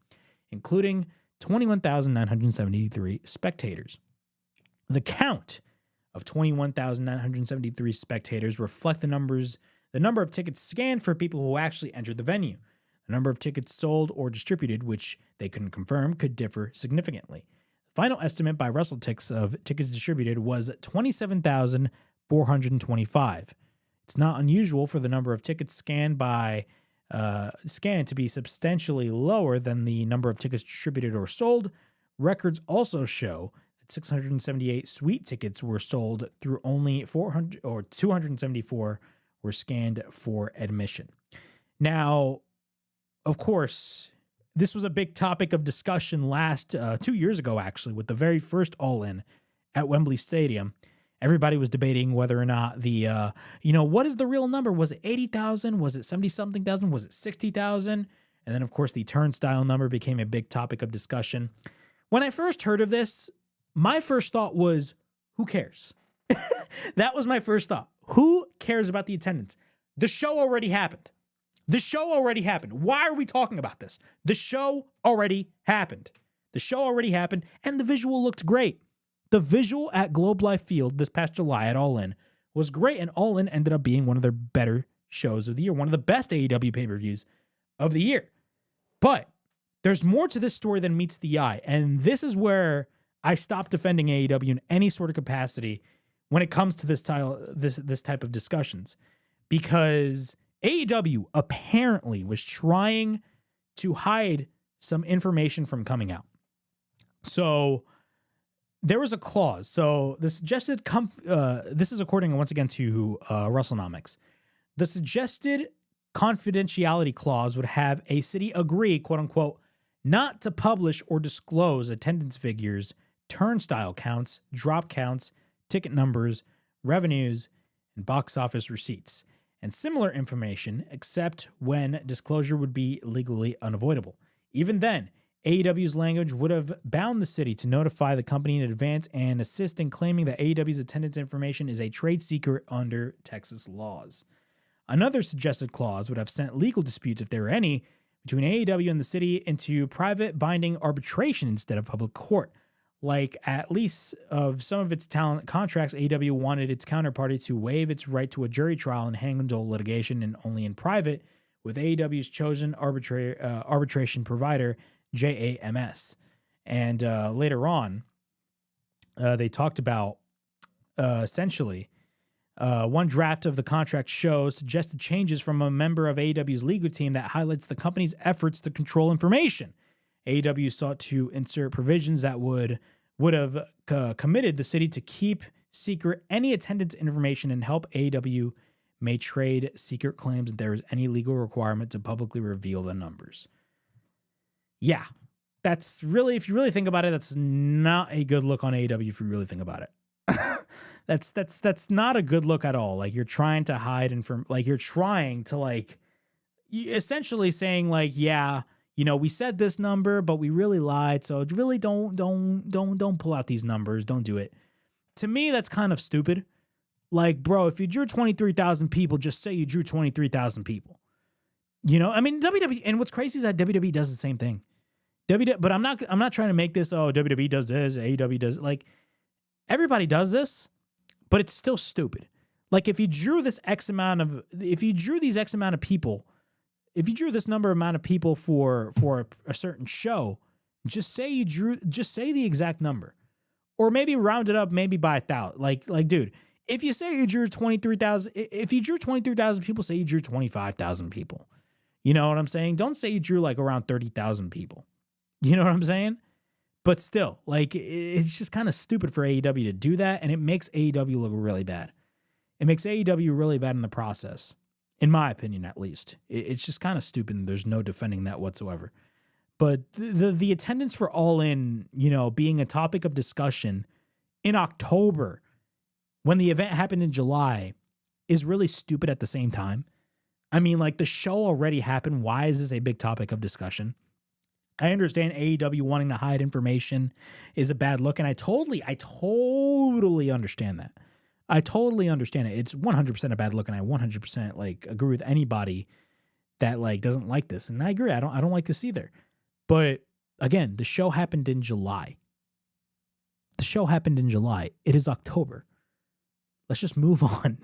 including 21,973 spectators. The count of 21,973 spectators reflect the number of tickets scanned for people who actually entered the venue. The number of tickets sold or distributed, which they couldn't confirm, could differ significantly. The final estimate by WrestleTix of tickets distributed was 27,425. It's not unusual for the number of tickets scanned to be substantially lower than the number of tickets distributed or sold. Records also show that 678 suite tickets were sold through only 274 were scanned for admission. Now, of course, this was a big topic of discussion 2 years ago, actually, with the very first All In at Wembley Stadium. Everybody was debating whether or not what is the real number? Was it 80,000? Was it 70-something thousand? Was it 60,000? And then, of course, the turnstile number became a big topic of discussion. When I first heard of this, my first thought was, who cares? That was my first thought. Who cares about the attendance? The show already happened. The show already happened. Why are we talking about this? The show already happened. The show already happened, and the visual looked great. The visual at Globe Life Field this past July at All In was great, and All In ended up being one of their better shows of the year, one of the best AEW pay-per-views of the year. But there's more to this story than meets the eye, and this is where I stop defending AEW in any sort of capacity when it comes to this type of discussions, because AEW apparently was trying to hide some information from coming out. So there was a clause. So the suggested, this is according once again to WrestleHavoc. The suggested confidentiality clause would have a city agree, quote unquote, not to publish or disclose attendance figures, turnstile counts, drop counts, ticket numbers, revenues, and box office receipts, and similar information, except when disclosure would be legally unavoidable. Even then, AEW's language would have bound the city to notify the company in advance and assist in claiming that AEW's attendance information is a trade secret under Texas laws. Another suggested clause would have sent legal disputes, if there were any, between AEW and the city into private binding arbitration instead of public court. Like, at least of some of its talent contracts, AEW wanted its counterparty to waive its right to a jury trial and handle litigation and only in private with AEW's chosen arbitration provider, JAMS. And later on, they talked about essentially one draft of the contract shows suggested changes from a member of AEW's legal team that highlights the company's efforts to control information. AEW sought to insert provisions that would have committed the city to keep secret any attendance information and help AEW may trade secret claims if there is any legal requirement to publicly reveal the numbers. Yeah, that's really, if you really think about it, that's not a good look on AEW if you really think about it. That's not a good look at all. Like, you're trying to hide you're trying to essentially saying yeah, you know, we said this number, but we really lied. So really don't pull out these numbers. Don't do it. To me, that's kind of stupid. Like, bro, if you drew 23,000 people, just say you drew 23,000 people. You know, I mean, WWE, and what's crazy is that WWE does the same thing. But I'm not trying to make this, WWE does this, AEW does, everybody does this, but it's still stupid. Like, if you drew this if you drew this amount of people for a certain show, just say the exact number, or maybe round it up, maybe by 1,000. Like, dude, if you say you drew 23,000, if you drew 23,000 people, say you drew 25,000 people. You know what I'm saying? Don't say you drew around 30,000 people. You know what I'm saying? But still, it's just kind of stupid for AEW to do that, and it makes AEW look really bad. It makes AEW really bad in the process, in my opinion, at least. It's just kind of stupid, and there's no defending that whatsoever. But the attendance for All In, you know, being a topic of discussion in October, when the event happened in July, is really stupid at the same time. I mean, the show already happened. Why is this a big topic of discussion? I understand AEW wanting to hide information is a bad look, and I totally understand that. I totally understand it. It's 100% a bad look, and I 100% agree with anybody that doesn't like this. And I agree. I don't like this either. But again, the show happened in July. It is October. Let's just move on.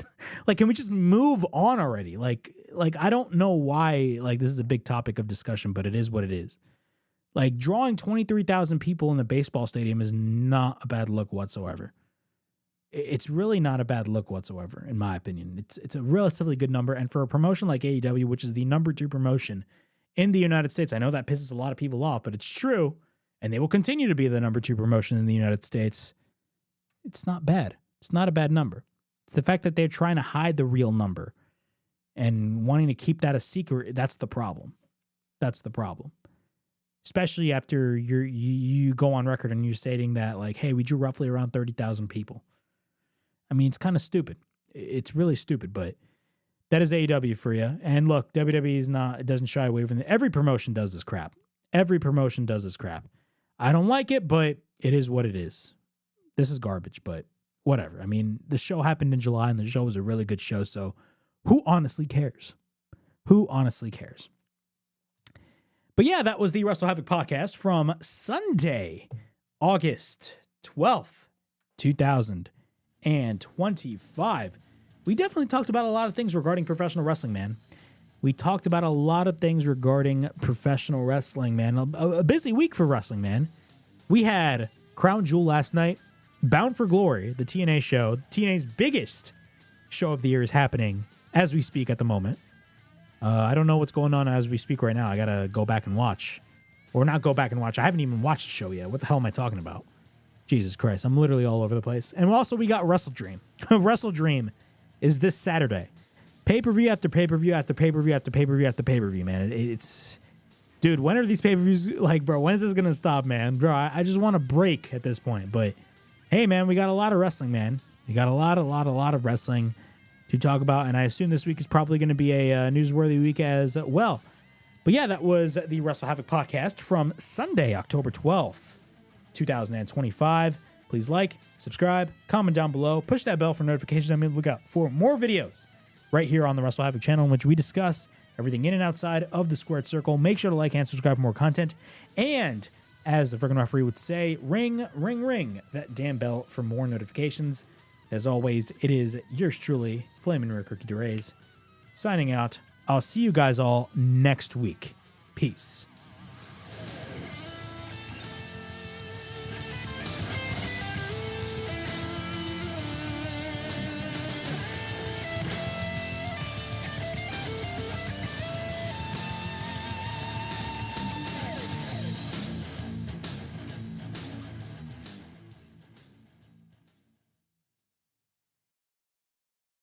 Can we just move on already? I don't know why this is a big topic of discussion, but it is what it is. Drawing 23,000 people in the baseball stadium is not a bad look whatsoever. It's really not a bad look whatsoever, in my opinion. It's a relatively good number, and for a promotion like AEW, which is the number 2 promotion in the United States, I know that pisses a lot of people off, but it's true, and they will continue to be the number 2 promotion in the United States. It's not bad. It's not a bad number. It's the fact that they're trying to hide the real number and wanting to keep that a secret. That's the problem. Especially after you go on record and you're stating that hey, we drew roughly around 30,000 people. I mean, it's kind of stupid. It's really stupid, but that is AEW for you. And look, WWE it doesn't shy away from it. Every promotion does this crap. I don't like it, but it is what it is. This is garbage, but whatever. I mean, the show happened in July, and the show was a really good show. So who honestly cares? Who honestly cares? But yeah, that was the WrestleHavoc podcast from Sunday, August 12th, 2025. We definitely talked about a lot of things regarding professional wrestling, man. We talked about a lot of things regarding professional wrestling, man. A busy week for wrestling, man. We had Crown Jewel last night. Bound for Glory, the TNA show. TNA's biggest show of the year is happening as we speak at the moment. I don't know what's going on as we speak right now. I got to go back and watch. Or not go back and watch. I haven't even watched the show yet. What the hell am I talking about? Jesus Christ. I'm literally all over the place. And also we got Wrestle Dream. Wrestle Dream is this Saturday. Pay-per-view after pay-per-view after pay-per-view after pay-per-view after pay-per-view, man. It's... Dude, when are these pay-per-views... Like, bro, when is this going to stop, man? Bro, I just want a break at this point. But, hey, man, we got a lot of wrestling, man. We got a lot of wrestling to talk about. And I assume this week is probably going to be a newsworthy week as well. But, yeah, that was the WrestleHavoc podcast from Sunday, October 12th, 2025. Please like, subscribe, comment down below. Push that bell for notifications. I'm going to look out for more videos right here on the WrestleHavoc channel in which we discuss everything in and outside of the squared circle. Make sure to like and subscribe for more content. And as the friggin' referee would say, ring, ring, ring that damn bell for more notifications. As always, it is yours truly, Flamin' Rick Ricky DeRays, signing out. I'll see you guys all next week. Peace.